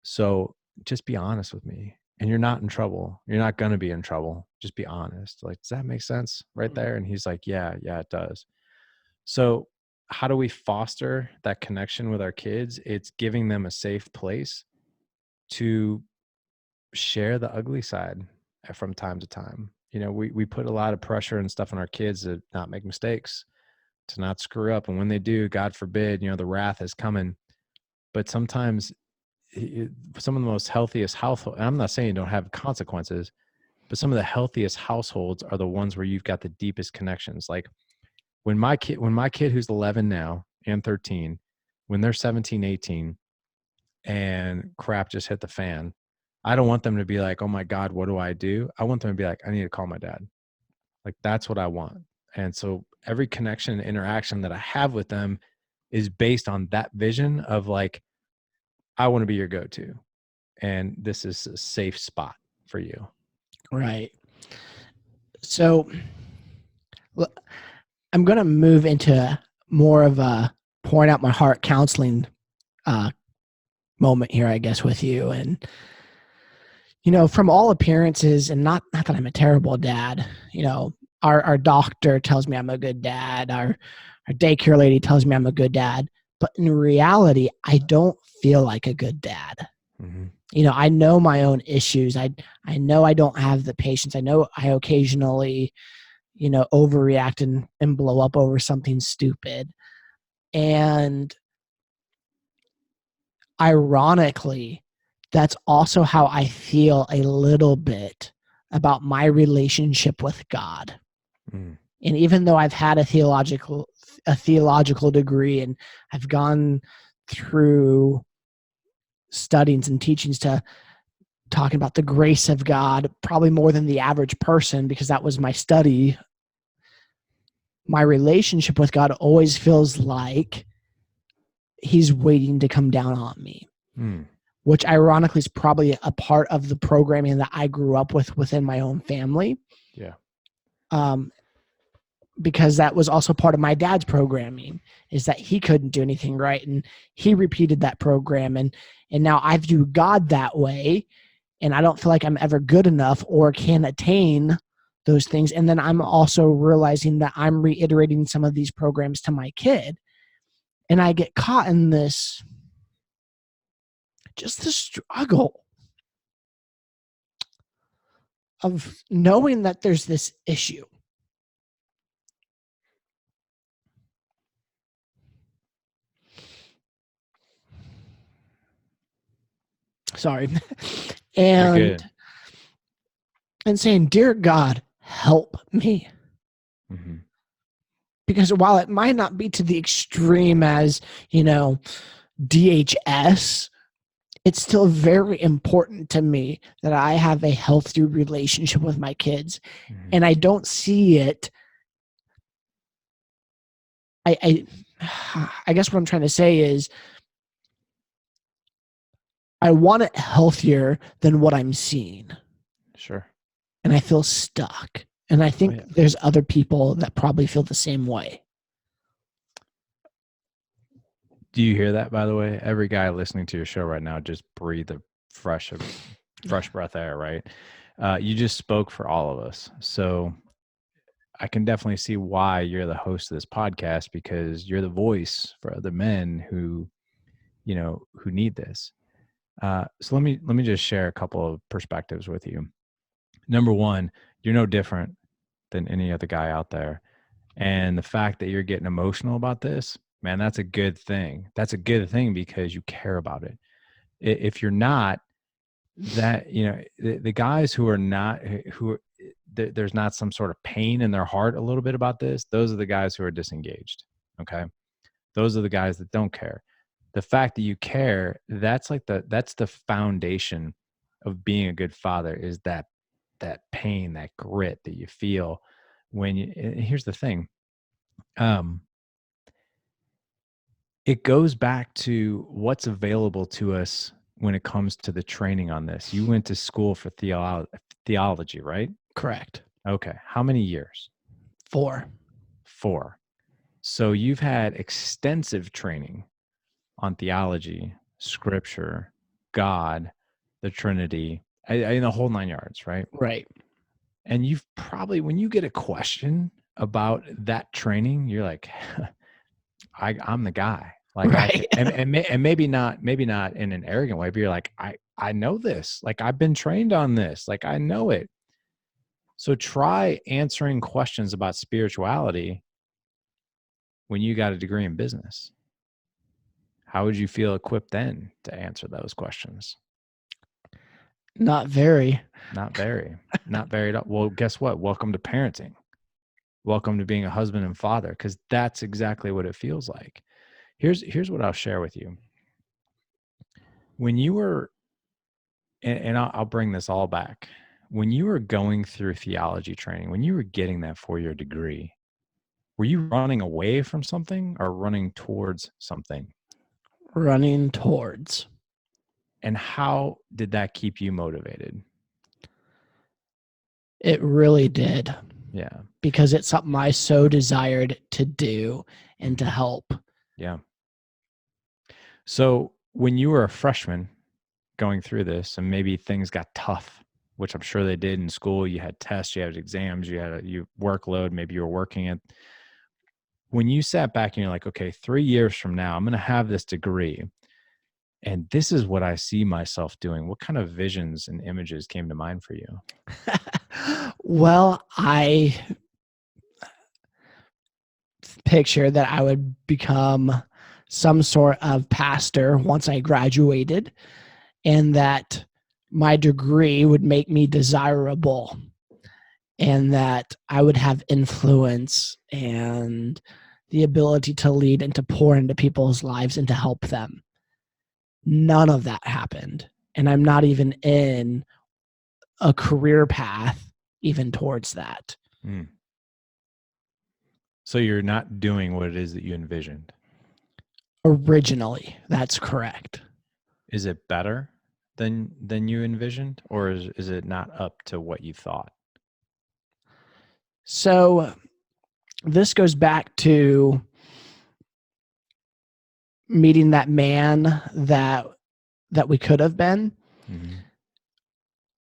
So just be honest with me, and you're not in trouble. You're not going to be in trouble. Just be honest. Like, does that make sense right there? And he's like, yeah, it does. So how do we foster that connection with our kids? It's giving them a safe place to share the ugly side from time to time. We put a lot of pressure and stuff on our kids to not make mistakes, to not screw up. And when they do, God forbid, the wrath is coming. But sometimes some of the most healthiest households, and I'm not saying you don't have consequences, but some of the healthiest households are the ones where you've got the deepest connections. Like when my kid who's 11 now and 13, when they're 17, 18, and crap just hit the fan, I don't want them to be like, oh my God, what do I do? I want them to be like, I need to call my dad. Like, that's what I want. And so every connection and interaction that I have with them is based on that vision of like, I want to be your go-to. And this is a safe spot for you. Right. So I'm going to move into more of a pouring out my heart counseling moment here, I guess, with you. And, from all appearances, and not that I'm a terrible dad, our doctor tells me I'm a good dad. Our daycare lady tells me I'm a good dad. But in reality, I don't feel like a good dad. Mm-hmm. I know my own issues. I know I don't have the patience. I know I occasionally, overreact and blow up over something stupid. And ironically, that's also how I feel a little bit about my relationship with God. Mm. And even though I've had a theological degree and I've gone through studies and teachings to talking about the grace of God, probably more than the average person, because that was my study, my relationship with God always feels like he's waiting to come down on me. Mm. Which ironically is probably a part of the programming that I grew up with within my own family. Yeah. Because that was also part of my dad's programming, is that he couldn't do anything right. And he repeated that program. And now I view God that way. And I don't feel like I'm ever good enough or can attain those things. And then I'm also realizing that I'm reiterating some of these programs to my kid. And I get caught in this, just the struggle of knowing that there's this issue. Sorry. And saying, dear God, help me. Mm-hmm. Because while it might not be to the extreme as, DHS, it's still very important to me that I have a healthy relationship with my kids. Mm-hmm. And I don't see it. I guess what I'm trying to say is I want it healthier than what I'm seeing. Sure. And I feel stuck. And I think there's other people that probably feel the same way. Do you hear that, by the way? Every guy listening to your show right now, just breathe a fresh breath air, right? You just spoke for all of us. So I can definitely see why you're the host of this podcast, because you're the voice for other men who need this. So let me just share a couple of perspectives with you. Number one, you're no different than any other guy out there. And the fact that you're getting emotional about this, man, that's a good thing. That's a good thing because you care about it. If you're not, that, the guys who are not, there's not some sort of pain in their heart a little bit about this, those are the guys who are disengaged. Okay. Those are the guys that don't care. The fact that you care, that's the foundation of being a good father, is that pain, that grit that you feel when you, and here's the thing. It goes back to what's available to us when it comes to the training on this. You went to school for theology, right? Correct. Okay. How many years? 4. 4. So you've had extensive training on theology, scripture, God, the Trinity, in the whole 9 yards, right? Right. And you've probably, when you get a question about that training, you're like, I'm the guy. Like, right. and maybe not in an arrogant way, but you're like, I know this. Like, I've been trained on this. Like, I know it. So try answering questions about spirituality when you got a degree in business. How would you feel equipped then to answer those questions? Not very. Not very. Not very. Well, guess what? Welcome to parenting. Welcome to being a husband and father, because that's exactly what it feels like. Here's what I'll share with you. When you were and I'll bring this all back. When you were going through theology training, when you were getting that 4-year degree, were you running away from something or running towards something? Running towards. And how did that keep you motivated? It really did, Yeah. because it's something I so desired to do and to help. Yeah. So when you were a freshman going through this and maybe things got tough, which I'm sure they did in school, you had tests, you had exams, you had a workload, maybe you were working it. When you sat back and you're like, okay, 3 years from now, I'm going to have this degree and this is what I see myself doing. What kind of visions and images came to mind for you? Well, I picture that I would become some sort of pastor once I graduated, and that my degree would make me desirable, and that I would have influence and the ability to lead and to pour into people's lives and to help them. None of that happened. And I'm not even in a career path even towards that. Mm. So you're not doing what it is that you envisioned. Originally, that's correct. Is it better than you envisioned, or is it not up to what you thought? So this goes back to meeting that man that we could have been. Mm-hmm.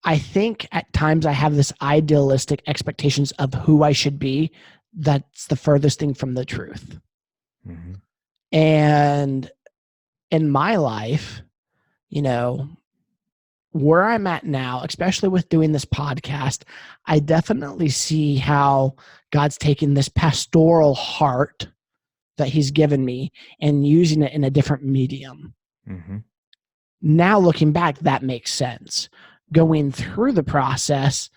I think at times I have this idealistic expectations of who I should be. That's the furthest thing from the truth. Mm-hmm. And in my life, you know, where I'm at now, especially with doing this podcast, I definitely see how God's taken this pastoral heart that he's given me and using it in a different medium. Mm-hmm. Now looking back, that makes sense. Going through the process,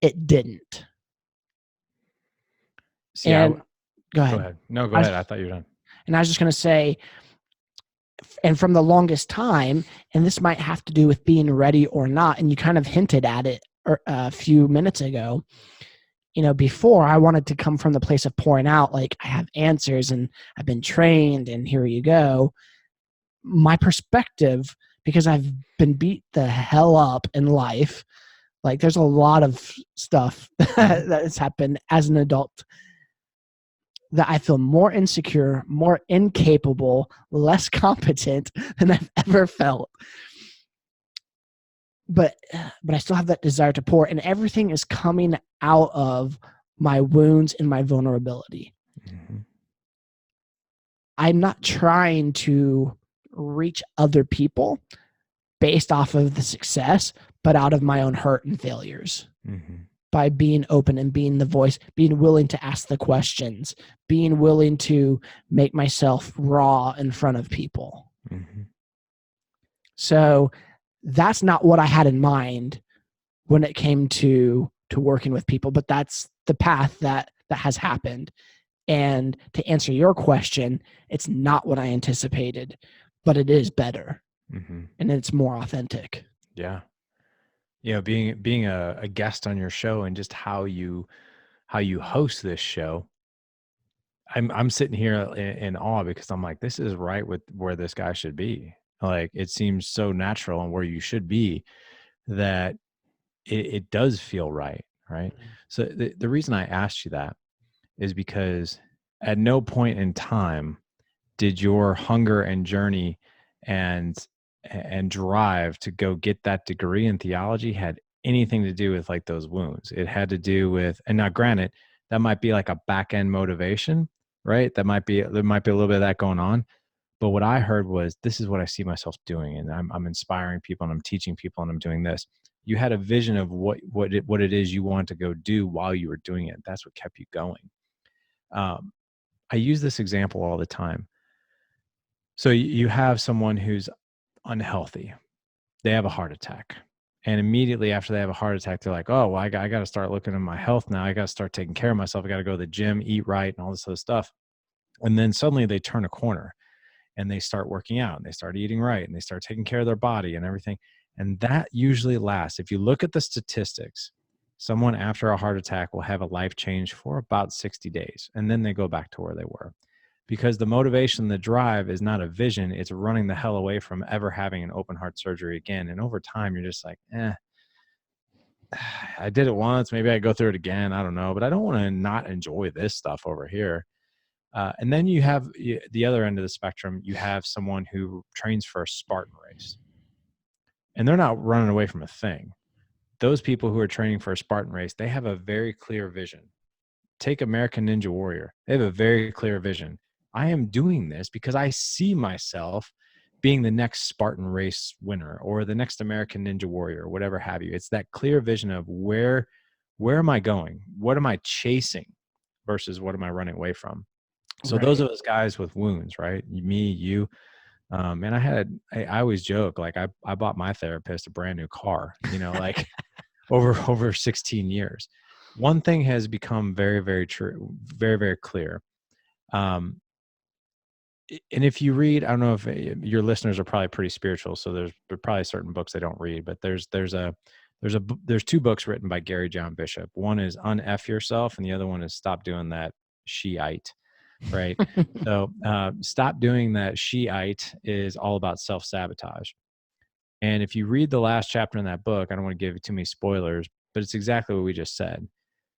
it didn't. See, And go go ahead. ahead. No, go ahead. I thought you were done. And I was just going to say, and from the longest time, and this might have to do with being ready or not, and you kind of hinted at it a few minutes ago, before I wanted to come from the place of pouring out, like I have answers and I've been trained and here you go. My perspective, because I've been beat the hell up in life, like there's a lot of stuff that has happened as an adult that I feel more insecure, more incapable, less competent than I've ever felt. But I still have that desire to pour, and everything is coming out of my wounds and my vulnerability. Mm-hmm. I'm not trying to reach other people based off of the success, but out of my own hurt and failures. Mm-hmm. By being open and being the voice, being willing to ask the questions, being willing to make myself raw in front of people. Mm-hmm. So that's not what I had in mind when it came to working with people, but that's the path that has happened. And to answer your question, it's not what I anticipated, but it is better. Mm-hmm. And it's more authentic. Yeah. Being a guest on your show and just how you host this show, I'm sitting here in awe because I'm like, this is right with where this guy should be. Like, it seems so natural and where you should be that it does feel right. Right. Mm-hmm. So the reason I asked you that is because at no point in time did your hunger and journey and drive to go get that degree in theology had anything to do with like those wounds. It had to do with, and now granted, that might be like a back end motivation, right? There might be a little bit of that going on. But what I heard was, this is what I see myself doing, and I'm inspiring people, and I'm teaching people, and I'm doing this. You had a vision of what it is you want to go do while you were doing it. That's what kept you going. I use this example all the time. So you have someone who's unhealthy. They have a heart attack. And immediately after they have a heart attack, they're like, oh, well, I got to start looking at my health now. I got to start taking care of myself. I got to go to the gym, eat right, and all this other stuff. And then suddenly they turn a corner and they start working out and they start eating right and they start taking care of their body and everything. And that usually lasts. If you look at the statistics, someone after a heart attack will have a life change for about 60 days, and then they go back to where they were. Because the motivation, the drive is not a vision, it's running the hell away from ever having an open heart surgery again. And over time, you're just like, I did it once, maybe I go through it again, I don't know, but I don't want to not enjoy this stuff over here. And then you have the other end of the spectrum. You have someone who trains for a Spartan race, and they're not running away from a thing. Those people who are training for a Spartan race, they have a very clear vision. Take American Ninja Warrior. They have a very clear vision. I am doing this because I see myself being the next Spartan race winner or the next American Ninja Warrior or whatever have you. It's that clear vision of where am I going? What am I chasing versus what am I running away from? So those are those guys with wounds, right? Me, you. And I always joke, like I bought my therapist a brand new car, like over 16 years. One thing has become very, very true, very, very clear. And if you read, I don't know if your listeners are probably pretty spiritual, so there's probably certain books they don't read, but there's two books written by Gary John Bishop. One is Unf Yourself, and the other one is Stop Doing That Shiite. Right. So Stop Doing That Shiite is all about self-sabotage. And if you read the last chapter in that book, I don't want to give you too many spoilers, but it's exactly what we just said.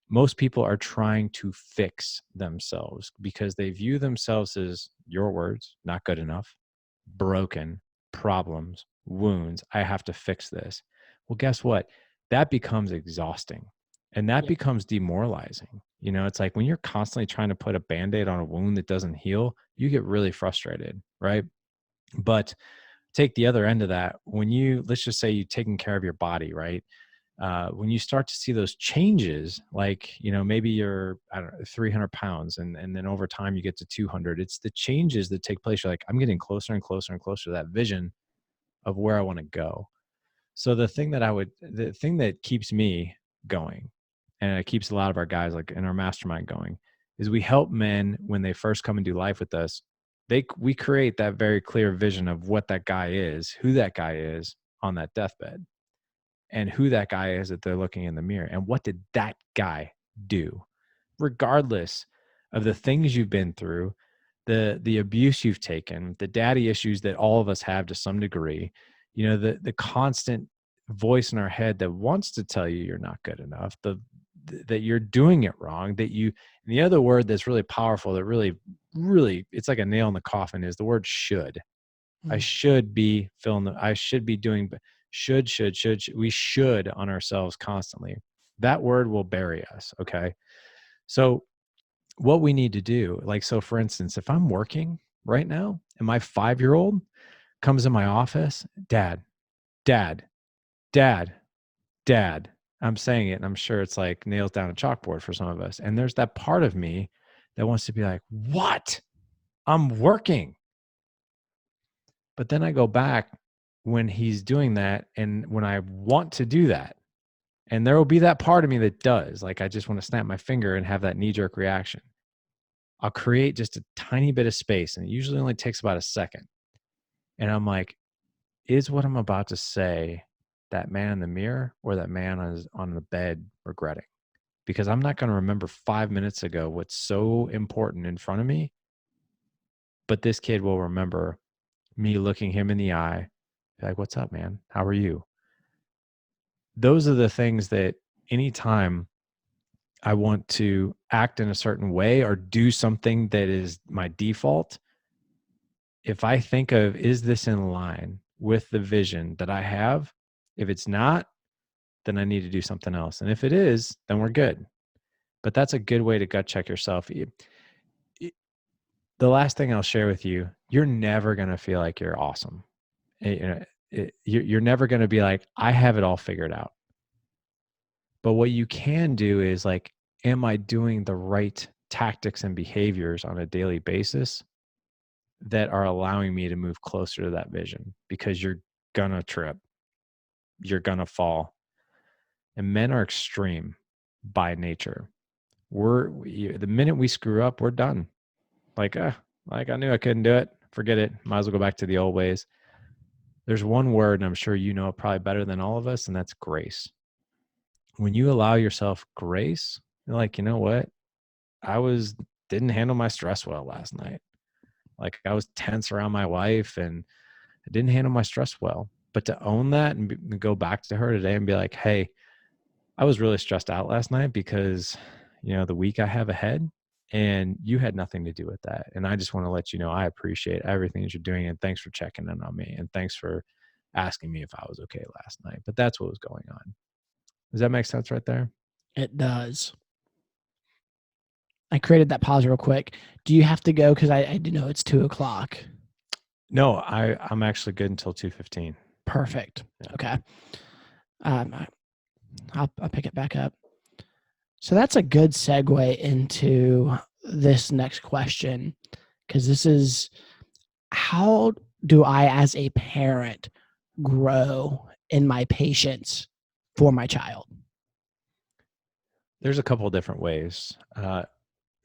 Most people are trying to fix themselves because they view themselves as, your words, not good enough, broken, problems, wounds. I have to fix this. Well, guess what? That becomes exhausting, and that becomes demoralizing. It's like when you're constantly trying to put a Band-Aid on a wound that doesn't heal, you get really frustrated, right? But take the other end of that. Let's just say you're taking care of your body, right? When you start to see those changes, like, maybe you're, I don't know, 300 pounds and then over time you get to 200, it's the changes that take place. You're like, I'm getting closer and closer and closer to that vision of where I want to go. So the thing that keeps me going, and it keeps a lot of our guys like in our mastermind going, is we help men when they first come and do life with us. We create that very clear vision of what that guy is, who that guy is on that deathbed, and who that guy is that they're looking in the mirror, and what did that guy do, regardless of the things you've been through, the abuse you've taken, the daddy issues that all of us have to some degree, the constant voice in our head that wants to tell you you're not good enough, that you're doing it wrong, and the other word that's really powerful, that really, really, it's like a nail in the coffin, is the word should. I should be I should be doing, should, we should on ourselves constantly. That word will bury us. Okay. So what we need to do, like, so for instance, if I'm working right now and my 5-year-old comes in my office, dad, dad, dad, dad, I'm saying it, and I'm sure it's like nails down a chalkboard for some of us. And there's that part of me that wants to be like, what? I'm working. But then I go back when he's doing that and when I want to do that. And there will be that part of me that does. Like, I just want to snap my finger and have that knee-jerk reaction. I'll create just a tiny bit of space, and it usually only takes about a second. And I'm like, is what I'm about to say that man in the mirror or that man on the bed regretting? Because I'm not going to remember 5 minutes ago what's so important in front of me, but this kid will remember me looking him in the eye, like, what's up, man? How are you? Those are the things that anytime I want to act in a certain way or do something that is my default, if I think of, is this in line with the vision that I have? If it's not, then I need to do something else. And if it is, then we're good. But that's a good way to gut check yourself. The last thing I'll share with you, you're never going to feel like you're awesome. You're never going to be like, I have it all figured out. But what you can do is like, am I doing the right tactics and behaviors on a daily basis that are allowing me to move closer to that vision? Because you're going to trip. You're going to fall. And men are extreme by nature. The minute we screw up, we're done. Like I knew I couldn't do it. Forget it. Might as well go back to the old ways. There's one word, and I'm sure you know it probably better than all of us, and that's grace. When you allow yourself grace, you're like, you know what? Didn't handle my stress well last night. Like I was tense around my wife and I didn't handle my stress well. But to own that and go back to her today and be like, hey, I was really stressed out last night because, the week I have ahead and you had nothing to do with that. And I just want to let you know, I appreciate everything that you're doing. And thanks for checking in on me. And thanks for asking me if I was okay last night. But that's what was going on. Does that make sense right there? It does. I created that pause real quick. Do you have to go? Because I do know it's 2:00. No, I'm actually good until 2:15. Perfect. Yeah. Okay. I'll pick it back up. So that's a good segue into this next question, because this is, how do I as a parent grow in my patience for my child? There's a couple of different ways.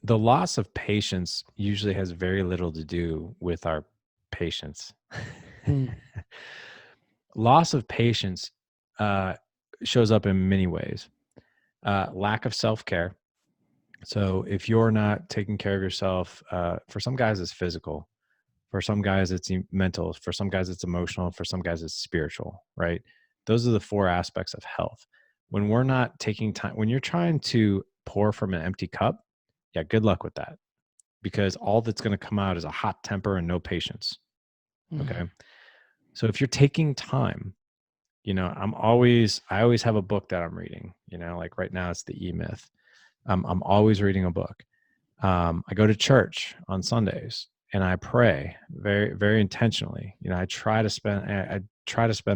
The loss of patience usually has very little to do with our patience. Loss of patience shows up in many ways. Lack of self-care. So if you're not taking care of yourself, for some guys it's physical, for some guys it's mental, for some guys it's emotional, for some guys it's spiritual, right? Those are the 4 aspects of health. When we're not taking time, when you're trying to pour from an empty cup, yeah, good luck with that, because all that's going to come out is a hot temper and no patience. Okay. So if you're taking time, I always have a book that I'm reading, like right now it's the E-Myth. I'm always reading a book. I go to church on Sundays and I pray very, very intentionally. I try to spend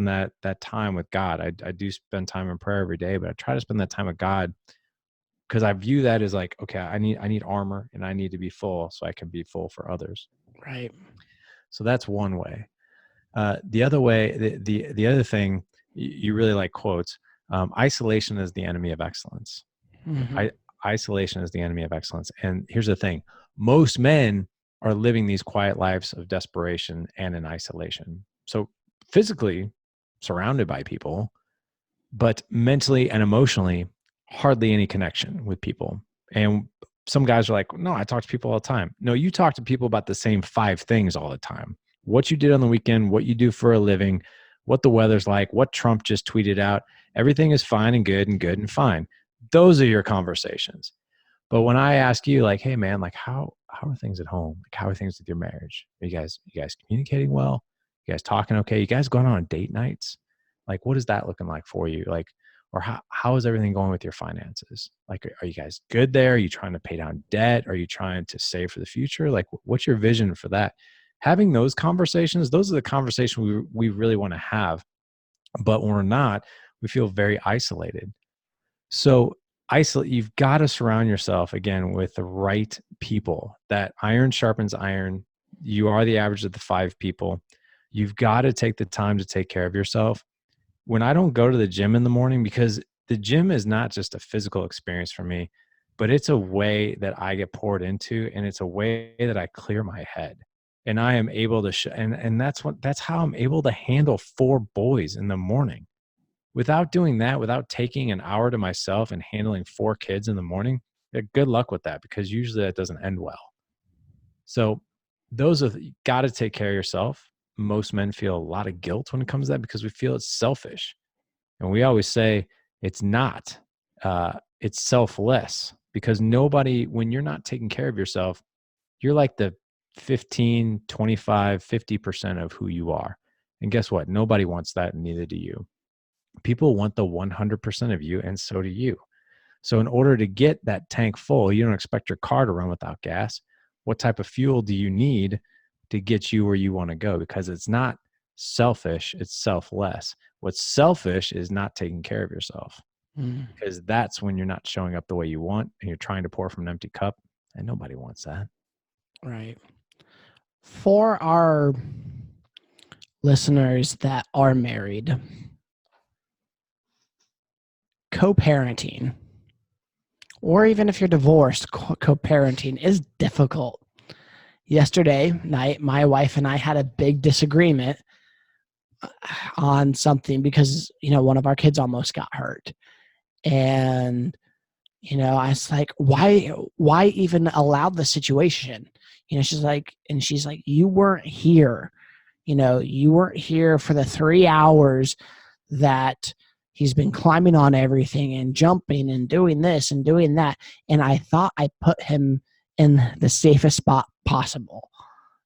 that time with God. I do spend time in prayer every day, but I try to spend that time with God because I view that as like, okay, I need armor and I need to be full so I can be full for others. Right. So that's one way. The other way, the other thing, you really like quotes. Isolation is the enemy of excellence. Isolation is the enemy of excellence. And here's the thing: most men are living these quiet lives of desperation and in isolation. So physically surrounded by people, but mentally and emotionally, hardly any connection with people. And some guys are like, no, I talk to people all the time. No, you talk to people about the same 5 things all the time. What you did on the weekend, what you do for a living, what the weather's like, what Trump just tweeted out. Everything is fine and good and fine. Those are your conversations. But when I ask you, like, hey man, like how are things at home? Like how are things with your marriage? Are you guys communicating well? You guys talking okay? You guys going on date nights? Like what is that looking like for you? Like, or how is everything going with your finances? Like, are you guys good there? Are you trying to pay down debt? Are you trying to save for the future? Like, what's your vision for that? Having those conversations, those are the conversations we really want to have. But when we're not, we feel very isolated. So you've got to surround yourself again with the right people. That iron sharpens iron. You are the average of the 5 people. You've got to take the time to take care of yourself. When I don't go to the gym in the morning, because the gym is not just a physical experience for me, but it's a way that I get poured into, and it's a way that I clear my head. And I am able to and that's how I'm able to handle 4 boys in the morning. Without doing that, without taking an hour to myself and handling 4 kids in the morning, good luck with that, because usually that doesn't end well. So you got to take care of yourself. Most men feel a lot of guilt when it comes to that because we feel it's selfish. And we always say it's not, it's selfless, because when you're not taking care of yourself, you're like the 15, 25, 50% of who you are. And guess what? Nobody wants that, and neither do you. People want the 100% of you, and so do you. So in order to get that tank full, you don't expect your car to run without gas. What type of fuel do you need to get you where you want to go? Because it's not selfish, it's selfless. What's selfish is not taking care of yourself, because that's when you're not showing up the way you want and you're trying to pour from an empty cup, and nobody wants that. Right. For our listeners that are married, co-parenting, or even if you're divorced, co-parenting is difficult. Yesterday night, my wife and I had a big disagreement on something because, one of our kids almost got hurt. And, I was like, why even allow the situation? She's like, you weren't here. You weren't here for the 3 hours that he's been climbing on everything and jumping and doing this and doing that. And I thought I put him in the safest spot possible,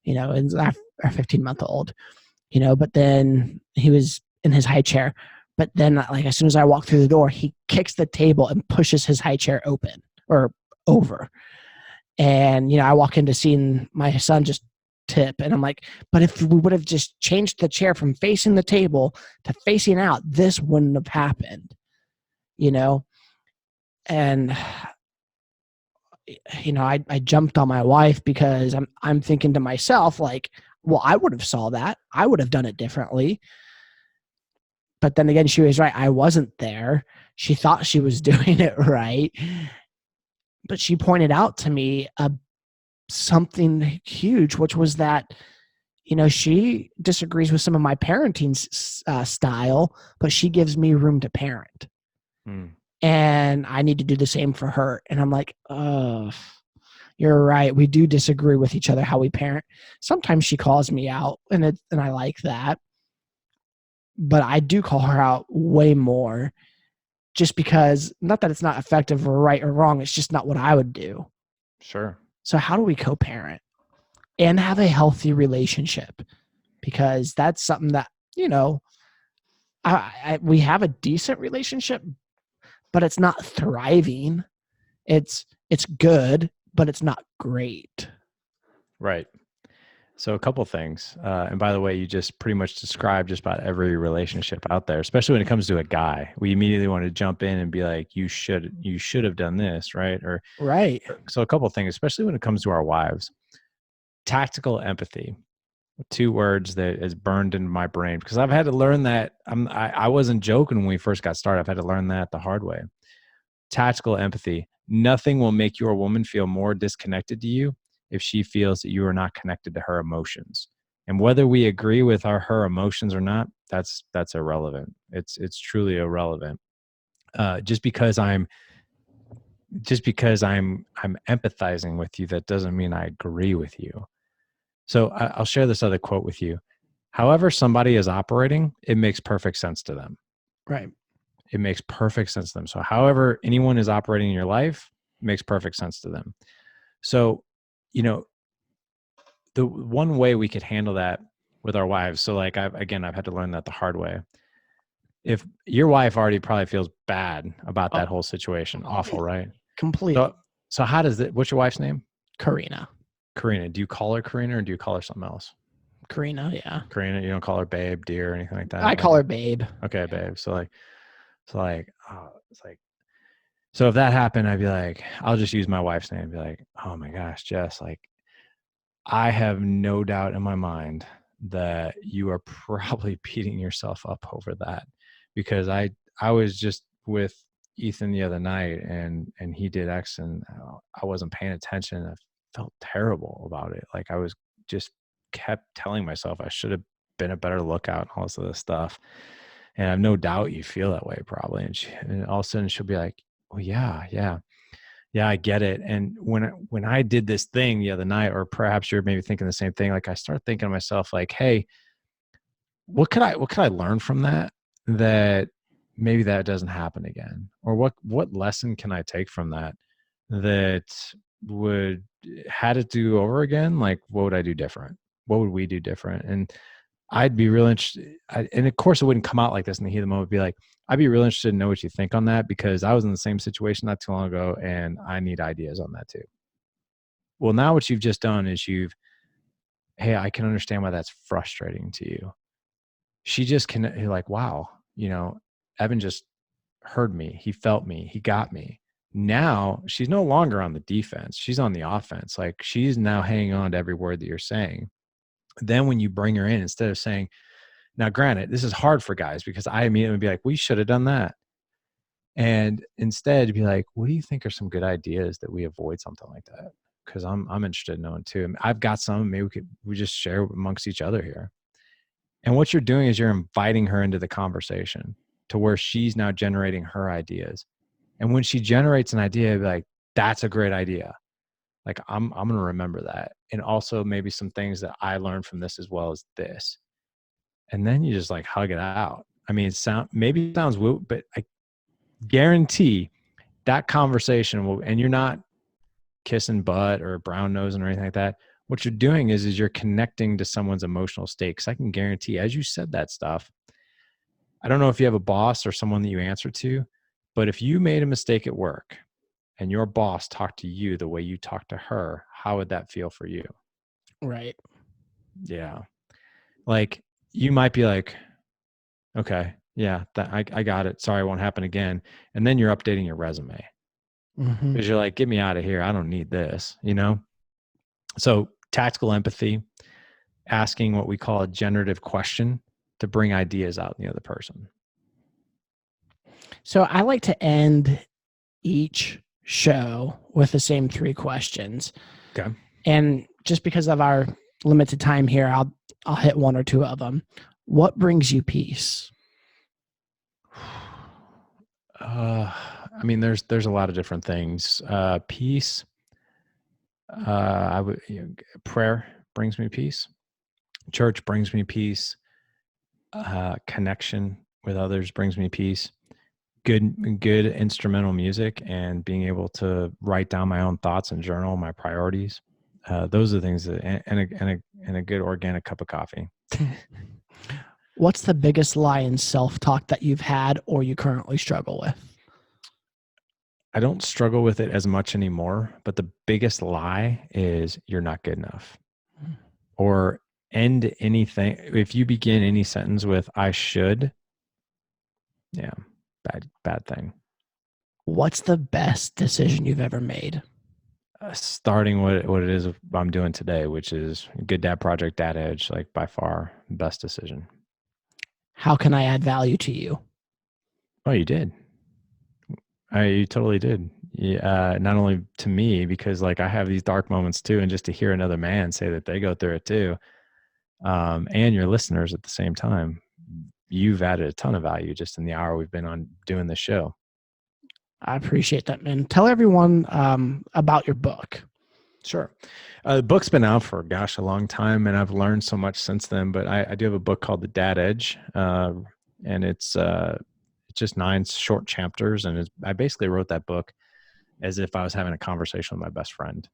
in our 15-month-old, but then he was in his high chair. But then, like, as soon as I walk through the door, he kicks the table and pushes his high chair open or over. And, I walk into seeing my son just tip. And I'm like, but if we would have just changed the chair from facing the table to facing out, this wouldn't have happened, And, I jumped on my wife because I'm thinking to myself, like, well, I would have saw that. I would have done it differently. But then again, she was right. I wasn't there. She thought she was doing it right. But she pointed out to me something huge, which was that, she disagrees with some of my parenting style, but she gives me room to parent. And I need to do the same for her. And I'm like, oh, you're right. We do disagree with each other how we parent. Sometimes she calls me out, and I like that. But I do call her out way more, just because, not that it's not effective or right or wrong, it's just not what I would do. Sure. So how do we co-parent and have a healthy relationship? Because that's something that, we have a decent relationship, but it's not thriving. It's good, but it's not great. Right. So a couple things. And by the way, you just pretty much described just about every relationship out there, especially when it comes to a guy. We immediately want to jump in and be like, you should have done this, right? Or right. So a couple things, especially when it comes to our wives. Tactical empathy. 2 words that is burned into my brain because I've had to learn that. I wasn't joking when we first got started. I've had to learn that the hard way. Tactical empathy. Nothing will make your woman feel more disconnected to you if she feels that you are not connected to her emotions. And whether we agree with her emotions or not, that's irrelevant. It's truly irrelevant. Just because I'm empathizing with you, that doesn't mean I agree with you. So I'll share this other quote with you. However somebody is operating, it makes perfect sense to them. Right. It makes perfect sense to them. So however anyone is operating in your life, it makes perfect sense to them. So, the one way we could handle that with our wives. So like, I've had to learn that the hard way. If your wife already probably feels bad about that whole situation, awful, right? Completely. So how does it, what's your wife's name? Karina. Do you call her Karina or do you call her something else? Karina, yeah. Karina, you don't call her babe, dear, or anything like that? I call her babe. Okay, babe. So it's like, so if that happened, I'd be like, I'll just use my wife's name and be like, oh my gosh, Jess, like, I have no doubt in my mind that you are probably beating yourself up over that, because I was just with Ethan the other night and he did X and I wasn't paying attention. I felt terrible about it. Like I was just kept telling myself I should have been a better lookout and all this other stuff. And I have no doubt you feel that way probably. And all of a sudden she'll be like, oh yeah, I get it. And when I did this thing the other night, or perhaps you're maybe thinking the same thing, like I start thinking to myself like, hey, what could I learn from that maybe that doesn't happen again? Or what lesson can I take from that would, had it do over again? Like, what would I do different? What would we do different? And I'd be real interested. And of course it wouldn't come out like this in the heat of the moment. Be like, I'd be real interested to know what you think on that, because I was in the same situation not too long ago and I need ideas on that too. Well, now what you've just done is hey, I can understand why that's frustrating to you. She just can, you're like, wow, Evan just heard me. He felt me. He got me. Now she's no longer on the defense. She's on the offense. Like she's now hanging on to every word that you're saying. Then when you bring her in, instead of saying, now granted, this is hard for guys because I immediately would be like, we should have done that. And instead be like, what do you think are some good ideas that we avoid something like that? Because I'm interested in knowing too. I've got some, maybe we just share amongst each other here. And what you're doing is you're inviting her into the conversation to where she's now generating her ideas. And when she generates an idea, be like, that's a great idea. Like I'm going to remember that. And also maybe some things that I learned from this as well as this. And then you just like hug it out. I mean, maybe it sounds woo, but I guarantee that conversation will, and you're not kissing butt or brown nosing or anything like that. What you're doing is you're connecting to someone's emotional state. Because I can guarantee, as you said that stuff, I don't know if you have a boss or someone that you answer to, but if you made a mistake at work and your boss talked to you the way you talked to her, how would that feel for you? Right. Yeah. Like you might be like, okay, yeah, I got it. Sorry, it won't happen again. And then you're updating your resume Mm-hmm. because you're like, get me out of here. I don't need this, you know? So tactical empathy, asking what we call a generative question to bring ideas out in the other person. So I like to end each show with the same 3 questions. Okay. And just because of our limited time here, I'll hit 1 or 2 of them. What brings you peace? I mean, there's a lot of different things. Peace. Prayer brings me peace. Church brings me peace. Connection with others brings me peace. Good instrumental music and being able to write down my own thoughts and journal my priorities. Those are the things that, and a good organic cup of coffee. What's the biggest lie in self-talk that you've had or you currently struggle with? I don't struggle with it as much anymore, but the biggest lie is you're not good enough. Or end anything. If you begin any sentence with I should, yeah, bad thing. What's the best decision you've ever made? Starting what it is I'm doing today, which is Good Dad Project, Dad Edge, like by far best decision. How can I add value to you? Oh, you did. You totally did. Yeah, not only to me, because like I have these dark moments too, and just to hear another man say that they go through it too, and your listeners at the same time, you've added a ton of value just in the hour we've been on doing this show. I appreciate that, man. Tell everyone about your book. Sure. The book's been out for, a long time, and I've learned so much since then, but I do have a book called The Dad Edge, and it's just 9 short chapters. And I basically wrote that book as if I was having a conversation with my best friend.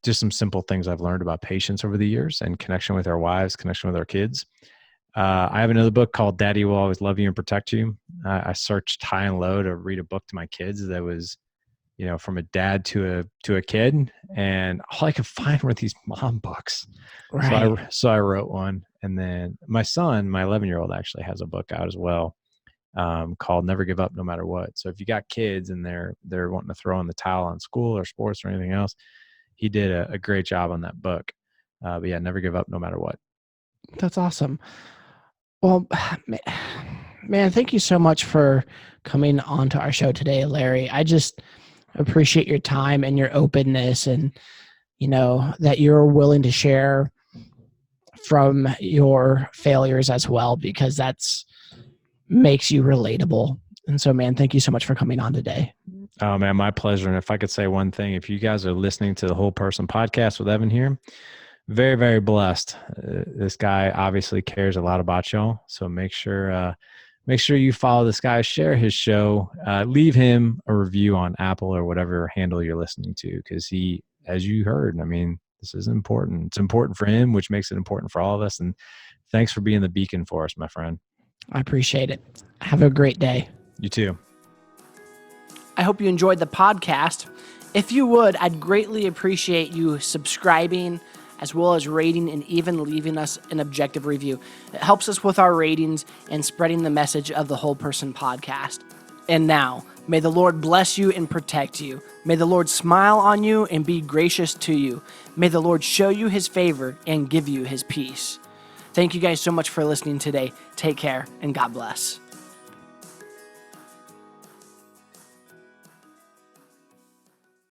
Just some simple things I've learned about patience over the years and connection with our wives, connection with our kids. I have another book called Daddy Will Always Love You and Protect You. I searched high and low to read a book to my kids that was, from a dad to a kid, and all I could find were these mom books. Right. So I wrote one, and then my son, my 11-year-old, actually has a book out as well, called Never Give Up No Matter What. So if you got kids and they're wanting to throw in the towel on school or sports or anything else, he did a great job on that book. But yeah, never give up no matter what. That's awesome. Well, man, thank you so much for coming on to our show today, Larry. I just appreciate your time and your openness, and that you're willing to share from your failures as well, because that's makes you relatable. And so, man, thank you so much for coming on today. Oh man, my pleasure. And if I could say one thing, if you guys are listening to the Whole Person podcast with Evan here, very, very blessed. This guy obviously cares a lot about y'all. So make sure you follow this guy, share his show, leave him a review on Apple or whatever handle you're listening to. Cause he, as you heard, I mean, this is important. It's important for him, which makes it important for all of us. And thanks for being the beacon for us, my friend. I appreciate it. Have a great day. You too. I hope you enjoyed the podcast. If you would, I'd greatly appreciate you subscribing, as well as rating and even leaving us an objective review. It helps us with our ratings and spreading the message of the Whole Person podcast. And now, may the Lord bless you and protect you. May the Lord smile on you and be gracious to you. May the Lord show you his favor and give you his peace. Thank you guys so much for listening today. Take care and God bless.